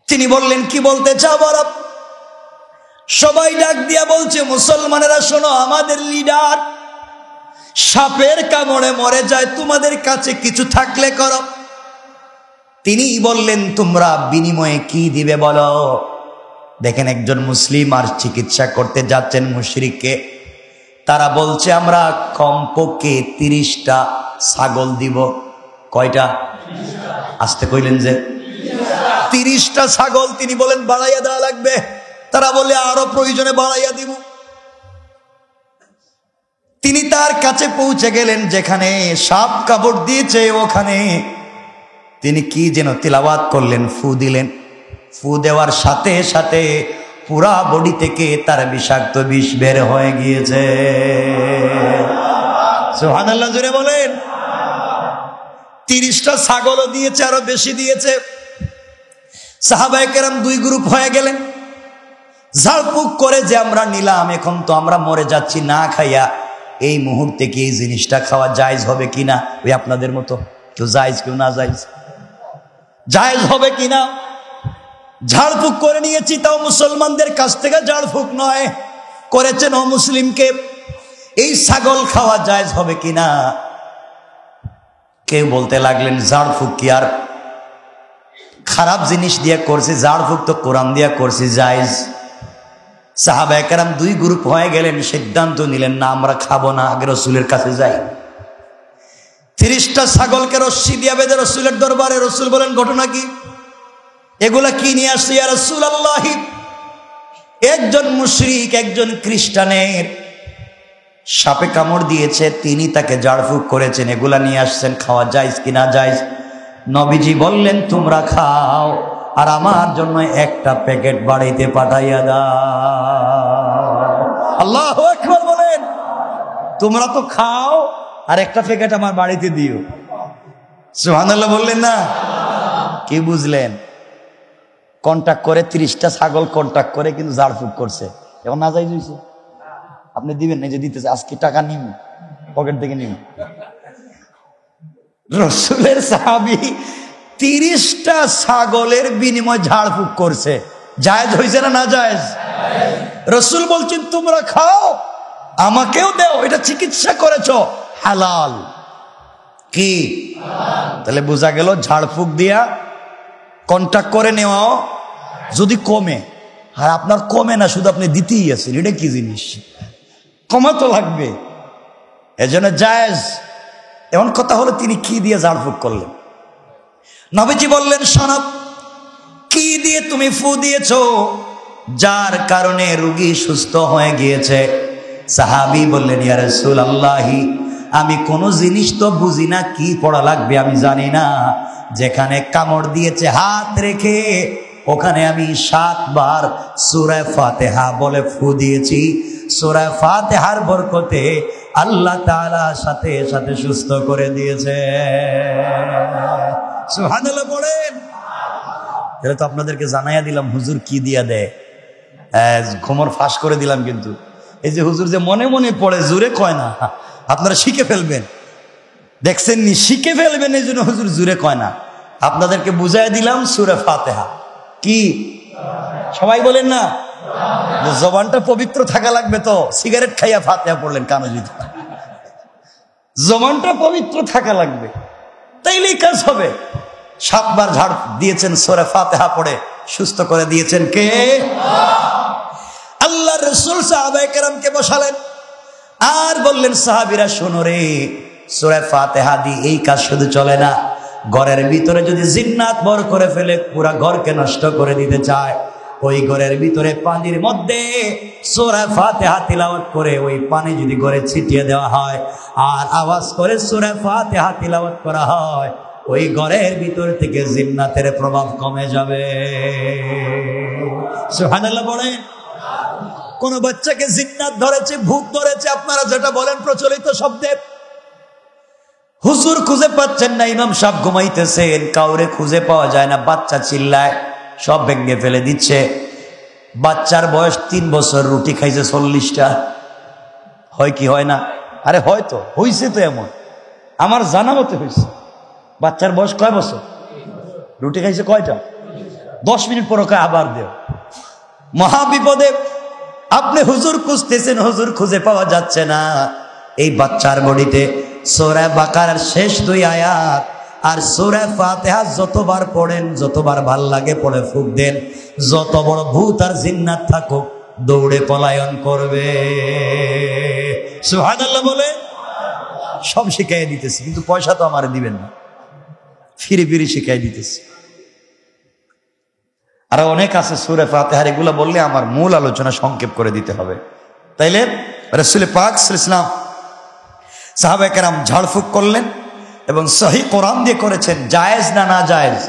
তিনি বললেন, কি বলতে চাও বলো? সবাই ডাক দিয়া বলছে, মুসলমানেরা শোনো, আমাদের লিডার সাপের কামড়ে মরে যায়, তোমাদের কাছে কিছু থাকলে করো। তিনি বললেন, তোমরা বিনিময়ে কি দিবে বলো? দেখেন, একজন মুসলিম আর চিকিৎসা করতে যাচ্ছেন মুশরিককে। তারা বলছে, আমরা কমপক্ষে 30টা ছাগল দিব। কয়টা? আসতে কইলেন যে 30টা ছাগল। তিনি বলেন, বাড়াইয়া দেওয়া লাগবে। তারা বলে, আরো প্রয়োজনে বাড়াইয়া দিব। তিনি তার কাছে পৌঁছে গেলেন, যেখানে সাপ কামড় দিয়েছে ওখানে। তিনি কি যেন তিলাওয়াত করলেন, ফু দিলেন। ফু দেওয়ার সাথে সাথে পুরা বডি থেকে তার বিষাক্ত বিষ বের হয়ে গিয়েছে। সুবহানাল্লাহ, জোরে বলেন। 30টা ছাগলও দিয়েছে, আরো বেশি দিয়েছে। সাহাবায়ে কেরাম 2 গ্রুপ হয়ে গেলেন। ঝাড়ফুঁক করে যে আমরা নিলাম, এখন তো আমরা মরে যাচ্ছি না খাইয়া, এই মুহূর্তে কি এই জিনিসটা খাওয়া জায়েজ হবে কিনা? ওই আপনাদের মতো কেউ জায়েজ, কেউ না জায়েজ। জায়েজ হবে কিনা? ঝাড়ফুঁক করে নিয়েছি, তাও মুসলমানদের কাছ থেকে ঝাড়ফুঁক নয়, করেছেন অমুসলিমকে। এই ছাগল খাওয়া জায়েজ হবে কিনা? কেউ বলতে লাগলেন ঝাড়ফুঁক কি আর খারাপ জিনিস দিয়ে করছি? ঝাড়ফুঁক তো কোরআন দিয়ে করছি, জায়েজ। সাহাবায়ে কেরাম দুই গ্রুপ হয়ে গেলেন, সিদ্ধান্ত নিলেন না আমরা খাবো না, আগে রসুলের কাছে যাই। 30টা ছাগলকে রশ্মি দিয়ে বেঁধে রসুলের দরবারে। রসুল বলেন ঘটনা কি? এগুলা কি নিয়ে আসছে ইয়া রাসূলুল্লাহ? একজন মুশরিক, একজন খ্রিস্টানের সাপে কামড় দিয়েছে, তিনি তাকে ঝাড়ফুঁক করেছেন, এগুলা নিয়ে আসছেন, খাওয়া জায়েজ কি না জায়েজ? নবীজি বললেন তোমরা খাও, আর আমার জন্য একটা প্যাকেট বাড়িতে পাঠাইয়া দাও। আল্লাহু আকবার বলেন। তোমরা তো খাও, আর একটা প্যাকেট আমার বাড়িতে দিও। সুবহানাল্লাহ বললেন না? কি বুঝলেন? কন্টাক্ট করে 30টা ছাগল কন্টাক্ট করে কিন্তু ঝাড়ফুঁক করছে, এখন না যাই হইছে। আপনি দিবেন না যে দিতেছে, আজকে টাকা নিন, পকেট থেকে নিন। রসুলের সাহাবী 30টা ছাগলের বিনিময় ঝাড়ফুঁক করছে, জায়েজ হয়েছে না না জায়েজ? রসুল বলছেন তোমরা খাও, আমাকেও দাও, এটা চিকিৎসা করেছো, হালাল। কি? তাহলে বোঝা গেল ঝাড়ফুঁক দিয়া কন্টাক্ট করে নেওয়াও যদি কমে, আর আপনার কমে না, শুধু আপনি দিতেই আছেন, এটা কি জিনিস? কমা তো লাগবে, এজন্য জায়েজ। এমন কথা হলো তিনি কি দিয়ে ঝাড়ফুঁক করলেন? নবীজি বললেন শোনো, কি দিয়ে তুমি ফু দিয়েছো যার কারণে রোগী সুস্থ হয়ে গিয়েছে? সাহাবী বললেন ইয়া রাসূলুল্লাহ, আমি কোনো জিনিস তো বুঝি না, কি পড়া লাগবে আমি জানি না, যেখানে কামড় দিয়েছে হাত রেখে ওখানে আমি 7 বার সূরা ফাতিহা বলে ফু দিয়েছি। সূরা ফাতিহার বরকতে আল্লাহ তাআলা সাথে সাথে সুস্থ করে দিয়েছে। সুবহানাল্লাহ বলেন। এটা তো আপনাদেরকে জানাইয়া দিলাম হুজুর কি দিয়া দেয়, ঘুমর ফাঁস করে দিলাম। কিন্তু এই যে হুজুর যে মনে মনে পড়ে, জোরে কয় না, আপনারা শিখে ফেলবেন, দেখছেন নি, শিখে ফেলবেন, এই জন্য হুজুর জোরে কয় না। আপনাদেরকে বুঝাই দিলাম সূরা ফাতিহা কি। সবাই বলেন না, জবানটা পবিত্র থাকা লাগবে। তো সিগারেট খাইয়া ফাতিহা পড়লেন কানে যদি, জবানটা পবিত্র থাকা লাগবে, তাইলেই কাজ হবে। 7 বার ঝাড় দিয়েছেন, সূরা ফাতিহা পড়ে সুস্থ করে দিয়েছেন কে? আল্লাহর রাসূল সাহাবায়ে কেরামকে বসালেন আর বললেন সাহাবীরা শোনো রে, সূরা ফাতিহা দিয়ে এই কাজ শুধু চলে না, ঘরের ভিতরে যদি জিন্নাত বর করে ফেলে, পুরা ঘরকে নষ্ট করে দিতে চায়, ওই ঘরের ভিতরে পানির মধ্যে সূরা ফাতিহা তিলাওয়াত করে ওই পানি যদি ঘরে ছিটিয়ে দেওয়া হয় আর আওয়াজ করে সূরা ফাতিহা তিলাওয়াত করা হয়, ওই ঘরের ভিতর থেকে জিন্নাতের প্রভাব কমে যাবে। সুবহানাল্লাহ বলেন। কোন বাচ্চাকে জিন্নাত ধরেছে, ভূত ধরেছে, আপনারা যেটা বলেন প্রচলিত শব্দে, হুজুর খুঁজে পাচ্ছেন না, ইমাম সাহেব ঘুমাইতেছেন, কাউরে খুঁজে পাওয়া যায় না, বাচ্চা চিল্লায়, সব ভেঙে ফেলে দিচ্ছে। বাচ্চার বয়স 3 বছর, রুটি খাইছে 40টা। হয় কি হয় না? আরে হয়তো হইছে, তো এমন আমার জানা মতে হয়েছে। বাচ্চার বয়স কয় বছর? রুটি খাইছে কয়টা? 10 মিনিট পর ওকে আবার দেও। মহাবিপদে আপনি হুজুর খুঁজতেছেন, হুজুর খুঁজে পাওয়া যাচ্ছে না। এই বাচ্চার বডিতে সূরা বাকারার শেষ 2 আয়াত আর সূরা ফাতিহা যতবার পড়েন, যতবার ভাল লাগে পড়ে ফুঁক দেন, যত বড় ভূত আর জিন্নাত থাকুক দৌড়ে পলায়ন করবে। সুবহানাল্লাহ বলে। সব শিখাই দিতেছি, কিন্তু পয়সা তো আমারে দিবেন না, ফিরে ফিরে শিখাই দিতেছি। আর অনেক আছে সূরা ফাতিহার, এগুলো বললে আমার মূল আলোচনা সংক্ষেপ করে দিতে হবে। তাইলে রাসূল পাক সাল্লাল্লাহু আলাইহি ওয়াসাল্লাম সাহাবায়ে কেরাম ঝাড়ফুঁক করলেন এবং সহি কোরআন দিয়ে করেছেন। জায়েজ না না জায়েজ?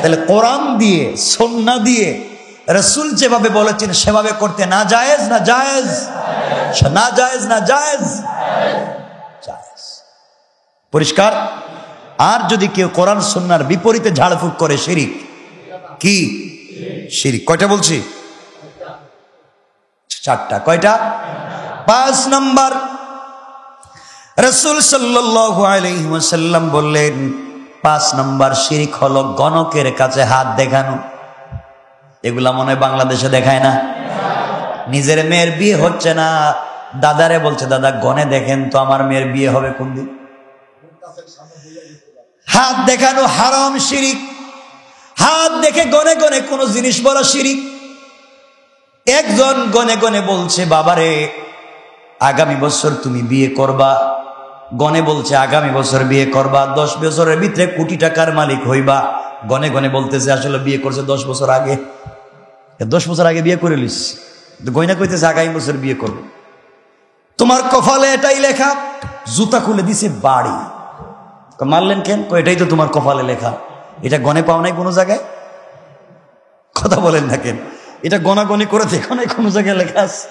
তাহলে কোরআন দিয়ে, সুন্নাহ দিয়ে রাসূল যেভাবে বলেছেন সেভাবে করতে না জায়েজ না জায়েজ? না জায়েজ না জায়েজ? জায়েজ। পরিষ্কার। আর যদি কেউ কোরআন সুন্নাহর বিপরীতে ঝাড়ফুঁক করে, শিরিক। কি শিরিক? কয়টা বলছি? 4টা। কয়টা? 5 নম্বর, রাসূল সাল্লাল্লাহু আলাইহি ওয়াসাল্লাম বললেন 5 নম্বর শিরিক হলো গণকের কাছে হাত দেখানো। এগুলা মনে হয় বাংলাদেশে দেখায় না। নিজের মেয়ের বিয়ে হচ্ছে না, দাদারে বলছে দাদা গনে দেখেন তো আমার মেয়ের বিয়ে হবে কোন দিন। হাত দেখানো হারাম, শিরিক। হাত দেখে গনে গনে কোন জিনিস বলা শিরিক। একজন গনে গনে বলছে বাবারে আগামী বছর তুমি বিয়ে করবা, গনে বলছে আগামী বছর বিয়ে করবা, 10 বছরের ভিতরে কোটি টাকার মালিক হইবা। গনে গনে বলতেছে আসলে বিয়ে করছে 10 বছর আগে, 10 বছর আগে বিয়ে করে লিস, গয়না কইতেছে আগামী বছর বিয়ে করবে। তোমার কপালে এটাই লেখা। জুতা খুলে দিছে বাড়ি। মারলেন কেন? এটাই তো তোমার কপালে লেখা। এটা গনে পাও নাই কোনো জায়গায়? কথা বলেন না কেন? এটা গনাগনি করে দেখো নাই কোনো জায়গায় লেখা আছে?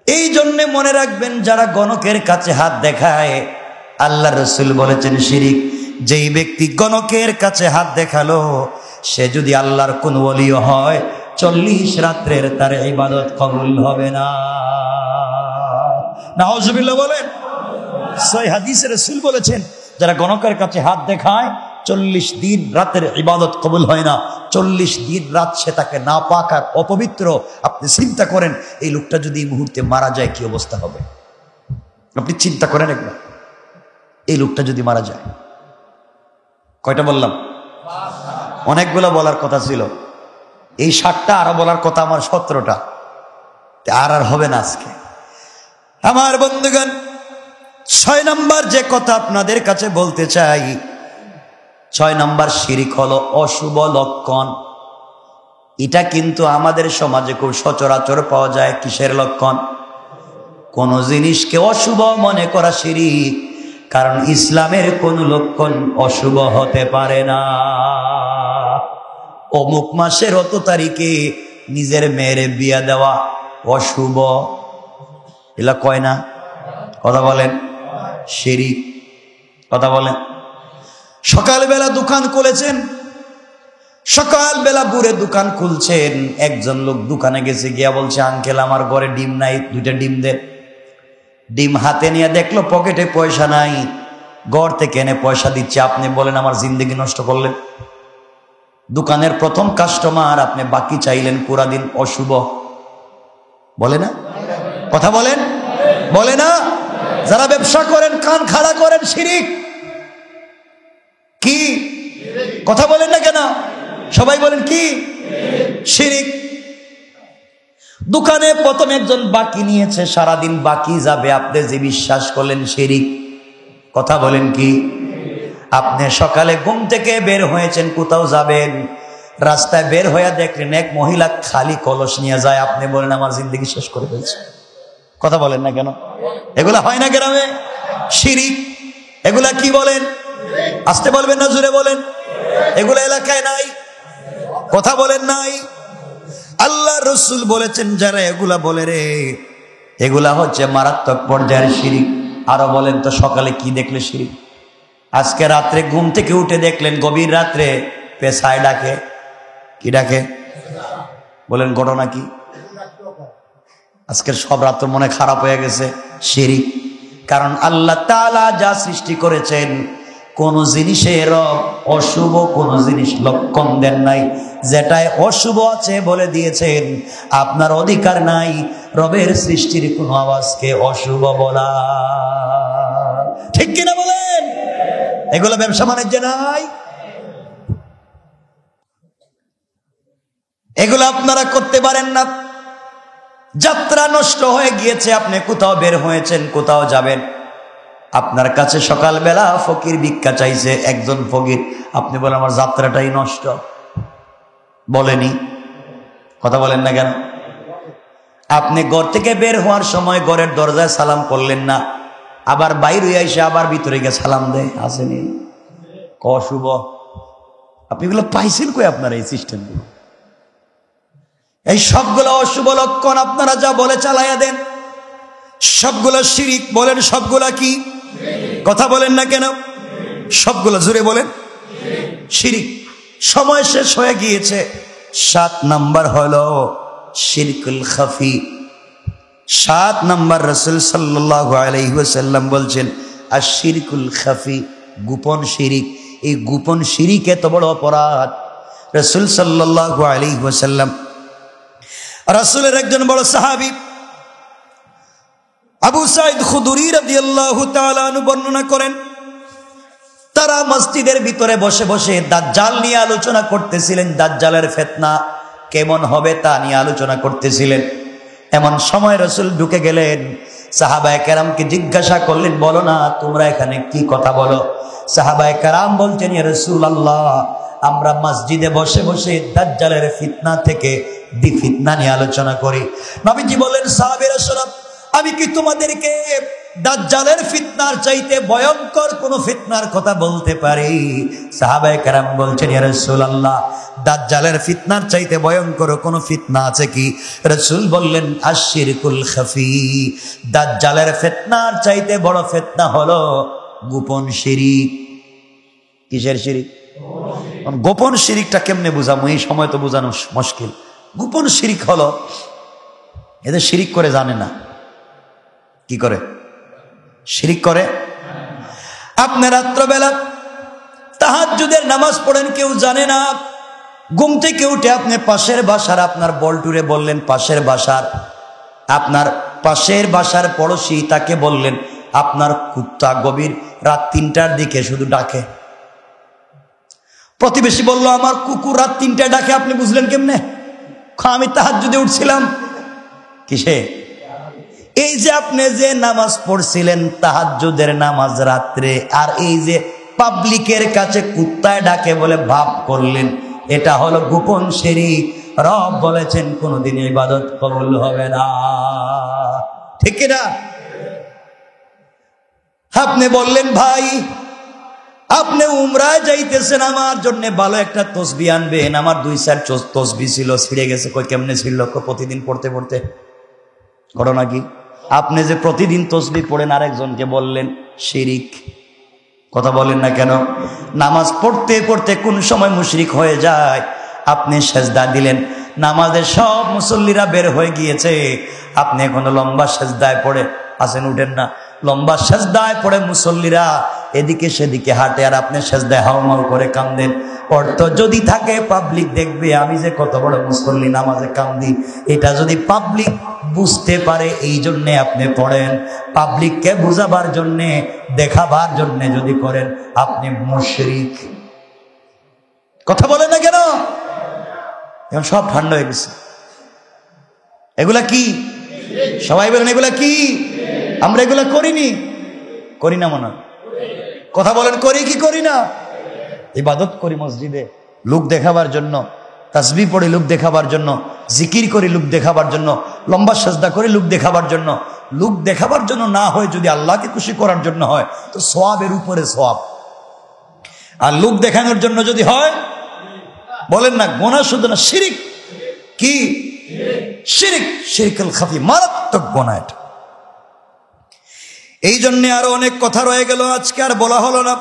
এই জন্য মনে রাখবেন, যারা গণকের কাছে হাত দেখায়, আল্লাহ রসুল বলেছেন শিরিক। যেই ব্যক্তি গণকের কাছে হাত দেখালো, সে যদি আল্লাহর কোন ওলিও হয়, 40 রাত্রের তার ইবাদত কবুল হবে না। নাউজুবিল্লাহ বলেন। সহিহ হাদিসে রাসূল বলেছেন, যারা গণকের কাছে হাত দেখায় 40 দিন রাতের ইবাদত কবুল হয় না। 40 দিন রাত সে তাকে নাপাক আর অপবিত্র। আপনি চিন্তা করেন এই লোকটা যদি এই মুহূর্তে মারা যায় কি অবস্থা হবে? আপনি চিন্তা করেন একবার, এই লোকটা যদি মারা যায়। কয়টা বললাম? অনেকগুলো বলার কথা ছিল। এই 60টা, আরো বলার কথা আমার 17টা। আর হবে না আজকে। আমার বন্ধুগণ, 6 নম্বর যে কথা আপনাদের কাছে বলতে চাই, 6 নম্বর শিরিক হলো অশুভ লক্ষণ। এটা কিন্তু আমাদের সমাজে খুব সচরাচর পাওয়া যায়। কিসের লক্ষণ? কোন জিনিসকে অশুভ মনে করা শিরিক। কারণ ইসলামের কোন লক্ষণ অশুভ হতে পারে না। অমুক মাসের অত তারিখে নিজের মেয়ের বিয়ে দেওয়া অশুভ, এলা কয় না? কথা বলেন। শিরিক। কথা বলেন। সকালবেলা দোকান খুলেছেন, সকালবেলা বুড়ে দোকান খুলছেন। একজন লোক দোকানে গেছে, গিয়া বলছে আঙ্কেল আমার ঘরে ডিম নাই, 2টা ডিম দেন। ডিম হাতে নিয়ে দেখলো পকেটে পয়সা নাই, ঘর থেকে এনে পয়সা দিচ্ছে। আপনি বলেন আমার জিন্দগি নষ্ট করলেন। দোকানের প্রথম কাস্টমার, আপনি বাকি চাইলেন পুরা দিন, অশুভ বলে না? কথা বলেন। বলে না? যারা ব্যবসা করেন কান খাড়া করেন, শিরিক। কি কথা বলেন না কেন? সবাই বলেন কি? শিরিক। দোকানে প্রথম একজন বাকি নিয়েছে, সারাদিন বাকি যাবে, আপনি যে বিশ্বাস করলেন শিরিক। কথা বলেন কি? আপনি সকালে ঘুম থেকে বের হয়েছেন, কোথাও যাবেন, রাস্তায় বের হয়ে দেখলেন এক মহিলা খালি কলস নিয়ে যায়, আপনি বলেন আমার জিন্দগি শেষ করে ফেলছে। কথা বলেন না কেন? এগুলা হয় না গ্রামে? শিরিক। এগুলা কি বলেন? আসতে বলবেন না জোরে বলেন? এগুলা এলাকায় নাই? কথা বলেন নাই? আল্লাহ রসুল বলেছেন যারা এগুলা বলে রে, এগুলা হচ্ছে মারাত্মক পর্যায়ের শিরিক। আরো বলেন তো সকালে কি দেখলে শিরিক? আজকে রাত্রে ঘুম থেকে উঠে দেখলেন গভীর রাত্রে পেশায় ডাকে। কি ডাকে? বলেন ঘটনা কি? আজকের সব রাত মনে খারাপ হয়ে গেছে। শিরিক। কারণ আল্লাহ তাআলা যা সৃষ্টি করেছেন, কোন জিনিসের অশুভ কোন জিনিস লক্ষণ দেন নাই। যেটাই অশুভ আছে বলে দিয়েছেন। আপনার অধিকার নাই রবের সৃষ্টির কোন আওয়াজকে অশুভ বলা। ঠিক কিনা বলেন? এগুলো ব্যবসা বাণিজ্য নাই, এগুলো আপনারা করতে পারেন না। যাত্রা নষ্ট হয়ে গিয়েছে, আপনি কোথাও বের হয়েছেন, কোথাও যাবেন, আপনার কাছে সকালবেলা ফকির ভিক্ষা চাইছে একজন ফকির, আপনি বলেন আমার যাত্রাটাই নষ্ট। বলেনি? কথা বলেন না কেন? আপনি ঘর থেকে বের হওয়ার সময় ঘরের দরজায় সালাম করলেন না, আবার বাইরে এসে আবার ভিতরে গিয়ে সালাম দেয়, আসেনি? অশুভ। আপনি এগুলো পাইছেন কই? আপনারা এই সিস্টেমগুলো, এই সবগুলো অশুভ লক্ষণ আপনারা যা বলে চালাইয়া দেন, সবগুলো শিরিক। বলেন সবগুলা কি? কথা বলেন না কেন? সবগুলো জোরে বলেন শিরিক। সময় শেষ হয়ে গিয়েছে। 7 নাম্বার হলো শিরকুল খাফি। 7 নাম্বার রাসূল সাল্লাল্লাহু আলাইহি ওয়াসাল্লাম বলছেন আশ-শিরকুল খাফি, গোপন শিরিক। এই গোপন শিরিক এত বড় অপরাধ, রাসূল সাল্লাল্লাহু আলাইহি ওয়াসাল্লাম, রাসূলের একজন বড় সাহাবী আবু সাঈদ খুদরি রাদিয়াল্লাহু তাআলা আনহু বর্ণনা করেন, তারা মসজিদের ভিতরে বসে বসে দাজ্জাল নিয়ে আলোচনা করতেছিলেন। দাজ্জালের ফিতনা কেমন হবে তা নিয়ে আলোচনা করতেছিলেন। এমন সময় রাসূল ঢুকে গেলেন, সাহাবায়ে কেরামকে জিজ্ঞাসা করলেন, বলো না তোমরা এখানে কি কথা বলো? সাহাবায়ে কেরাম বলছেন, ইয়া রাসূলুল্লাহ, আমরা মসজিদে বসে বসে দাজ্জালের ফিতনা থেকে ফিতনা নিয়ে আলোচনা করি। নবীজি বলেন, সাহাবীরা শোনো, আমি কি তোমাদেরকে দাজ্জালের ফিতনার চাইতে ভয়ঙ্কর কোন ফিতনার কথা বলতে পারি? সাহাবায়ে কেরাম বলছেন, ইয়া রাসূলুল্লাহ, দাজ্জালের ফিতনার চাইতে ভয়ঙ্কর কোন ফিতনা আছে কি? রাসূল বললেন, আশ-শিরকুল খাফি, দাজ্জালের ফিতনার চাইতে বড় ফিতনা হলো গোপন শিরিক। কিসের শিরিক? গোপন শিরিকটা কেমনে বুঝাবো? এই সময় তো বোঝানো মুশকিল। গোপন শিরিক হলো, এদের শিরিক করে জানে না। কি করে শিরিক করে? আপনি রাত্রবেলা তাহাজ্জুদের নামাজ পড়েন, কেউ জানে না। ঘুম থেকে উঠে আপনি পাশের বাসার আপনার বল্টুরে বললেন, আপনার পাশের বাসার পড়োশি তাকে বললেন, আপনার কুত্তা গভীর রাত 3টার দিকে শুধু ডাকে। প্রতিবেশী বলল, আমার কুকুর রাত 3টায় ডাকে। আপনি বুঝলেন কেমনে? আমি তাহাজ্জুদে উঠছিলাম। কিসে? এই যে আপনি যে নামাজ পড়ছিলেন তাহাজ্জুদের নামাজ রাত্রে, আর এই যে পাবলিকের কাছে কুত্তায় ডাকে বলে ভাব করলেন, এটা হলো গোপন শিরিক। রব বলেছেন কোনদিন ইবাদত কবুল হবে না। ঠিক না? আপনি বললেন, ভাই আপনি উমরায় যাইতেছেন, আমার জন্য ভালো একটা তসবিহ আনবেন। আমার 2-4 তসবিহ ছিল, ছিঁড়ে গেছে। কই কেমনে ছিল? প্রতিদিন পড়তে পড়তে। ঘটনা কি? আপনি যে প্রতিদিন তসবিহ পড়েন, আরেকজনকে বললেন, শিরিক। কথা বলেন না কেন? নামাজ পড়তে পড়তে কোন সময় মুশরিক হয়ে যায়। আপনি সেজদা দিলেন, নামাজের সব মুসল্লিরা বের হয়ে গিয়েছে, আপনি এখনো লম্বা সেজদায় পড়ে আছেন, উঠেন না। লম্বা সেজদায় পড়ে মুসল্লিরা এদিকে সেদিকে হাঁটে, আর আপনি সেজদায় হাউমাউ করে কান্দেন। অর্থ যদি থাকে পাবলিক দেখবে আমি যে কত বড় মুসল্লি, নামাজে কান্দি, এটা যদি পাবলিক বুঝতে পারে এই জন্যে আপনি পড়েন। পাবলিককে বুঝাবার জন্যে, দেখাবার জন্যে যদি করেন, আপনি মুশরিক। কথা বলে না কেন? এখন সব ঠান্ডা হয়ে গেছে। এগুলা কি? সবাই বলেন এগুলা কি? আমরা এগুলা করিনি, করি না মনে হয়। কথা বলেন, করি কি করি না? ইবাদত করি মসজিদে লোক দেখাবার জন্য, তাসবিহ পড়ি লোক দেখাবার জন্য, জিকির করি লোক দেখাবার জন্য, লম্বা সাজদা করি লোক দেখাবার জন্য। লোক দেখাবার জন্য না হয়, যদি আল্লাহকে খুশি করার জন্য হয় তো সওয়াবের উপরে সওয়াব। আর লোক দেখানোর জন্য যদি হয়, বলেন না, গুনাহ শুধু না, শিরিক। কি শিরিক? শিরকুল খাফি, মারাত্মক গুনাহ এটা। এই জন্য আরো অনেক কথা রয়ে গেল, আজকে আর বলা হলো না।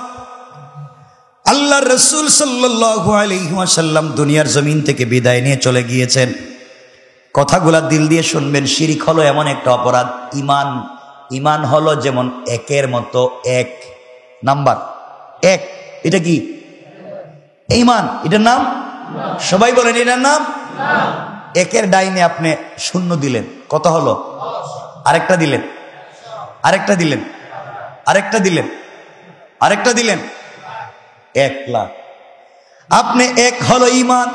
আল্লাহর রাসূল সাল্লাল্লাহু আলাইহি ওয়াসাল্লাম দুনিয়ার জমিন থেকে বিদায় নিয়ে চলে গিয়েছেন। কথাগুলা দিল দিয়ে শুনবেন। শিরিক হলো এমন একটা অপরাধ, ইমান হলো যেমন একের মতো, এক নাম্বার, এক। এটা কি? ঈমান। এটার নাম? সবাই বলেন এটার নাম। একের ডাইনে আপনি শূন্য দিলেন, কত হলো? আরেকটা দিলেন, আরেকটা দিলেন, আরেকটা দিলেন, আরেকটা দিলেন, 1 লাখ। আপনি এক হলো ঈমান।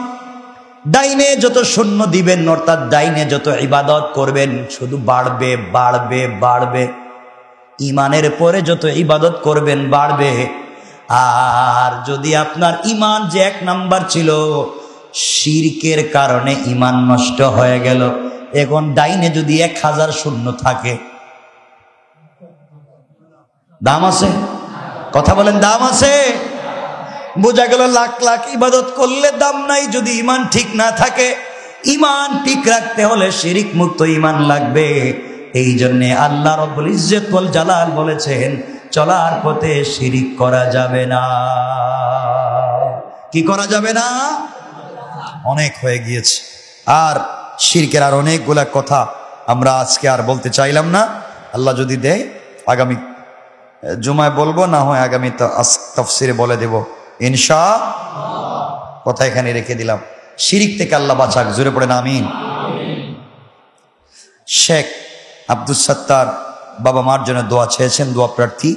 ডাইনে যত শূন্য দিবেন, অর্থাৎ ডাইনে যত ইবাদত করবেন, শুধু বাড়বে বাড়বে বাড়বে। ঈমানের পরে যত ইবাদত করবেন বাড়বে। আর যদি আপনার ঈমান যে 1 নাম্বার ছিল, শিরকের কারণে ঈমান নষ্ট হয়ে গেল, এখন ডাইনে যদি 1000 শূন্য থাকে, দাম আছে? কথা বলেন, দাম আছে? বোঝা গেল লাখ লাখ ইবাদত করলে দাম নাই যদি ঈমান ঠিক না থাকে। ঈমান ঠিক রাখতে হলে শিরিক মুক্ত ঈমান লাগবে। এই জন্য আল্লাহ রাব্বুল ইজ্জত ওয়াল জালাল বলেছেন, চলার পথে শিরিক করা যাবে না। কি করা যাবে না? অনেক হয়ে গিয়েছে। আর শিরকের আর অনেকগুলা কথা আমরা আজকে আর বলতে চাইলাম না। আল্লাহ যদি দেয় আগামী জুমায় বলবো, না হয় আগামী তাফসিরে বলে দেব ইনশাআল্লাহ। কথা এখানে রেখে দিলাম। শিরিক থেকে আল্লাহ বাঁচাক, জোরে পড়েন আমিন। শেখ আব্দুল সত্তার বাবা মার জন্য দোয়া চেয়েছেন, দোয়া প্রার্থী।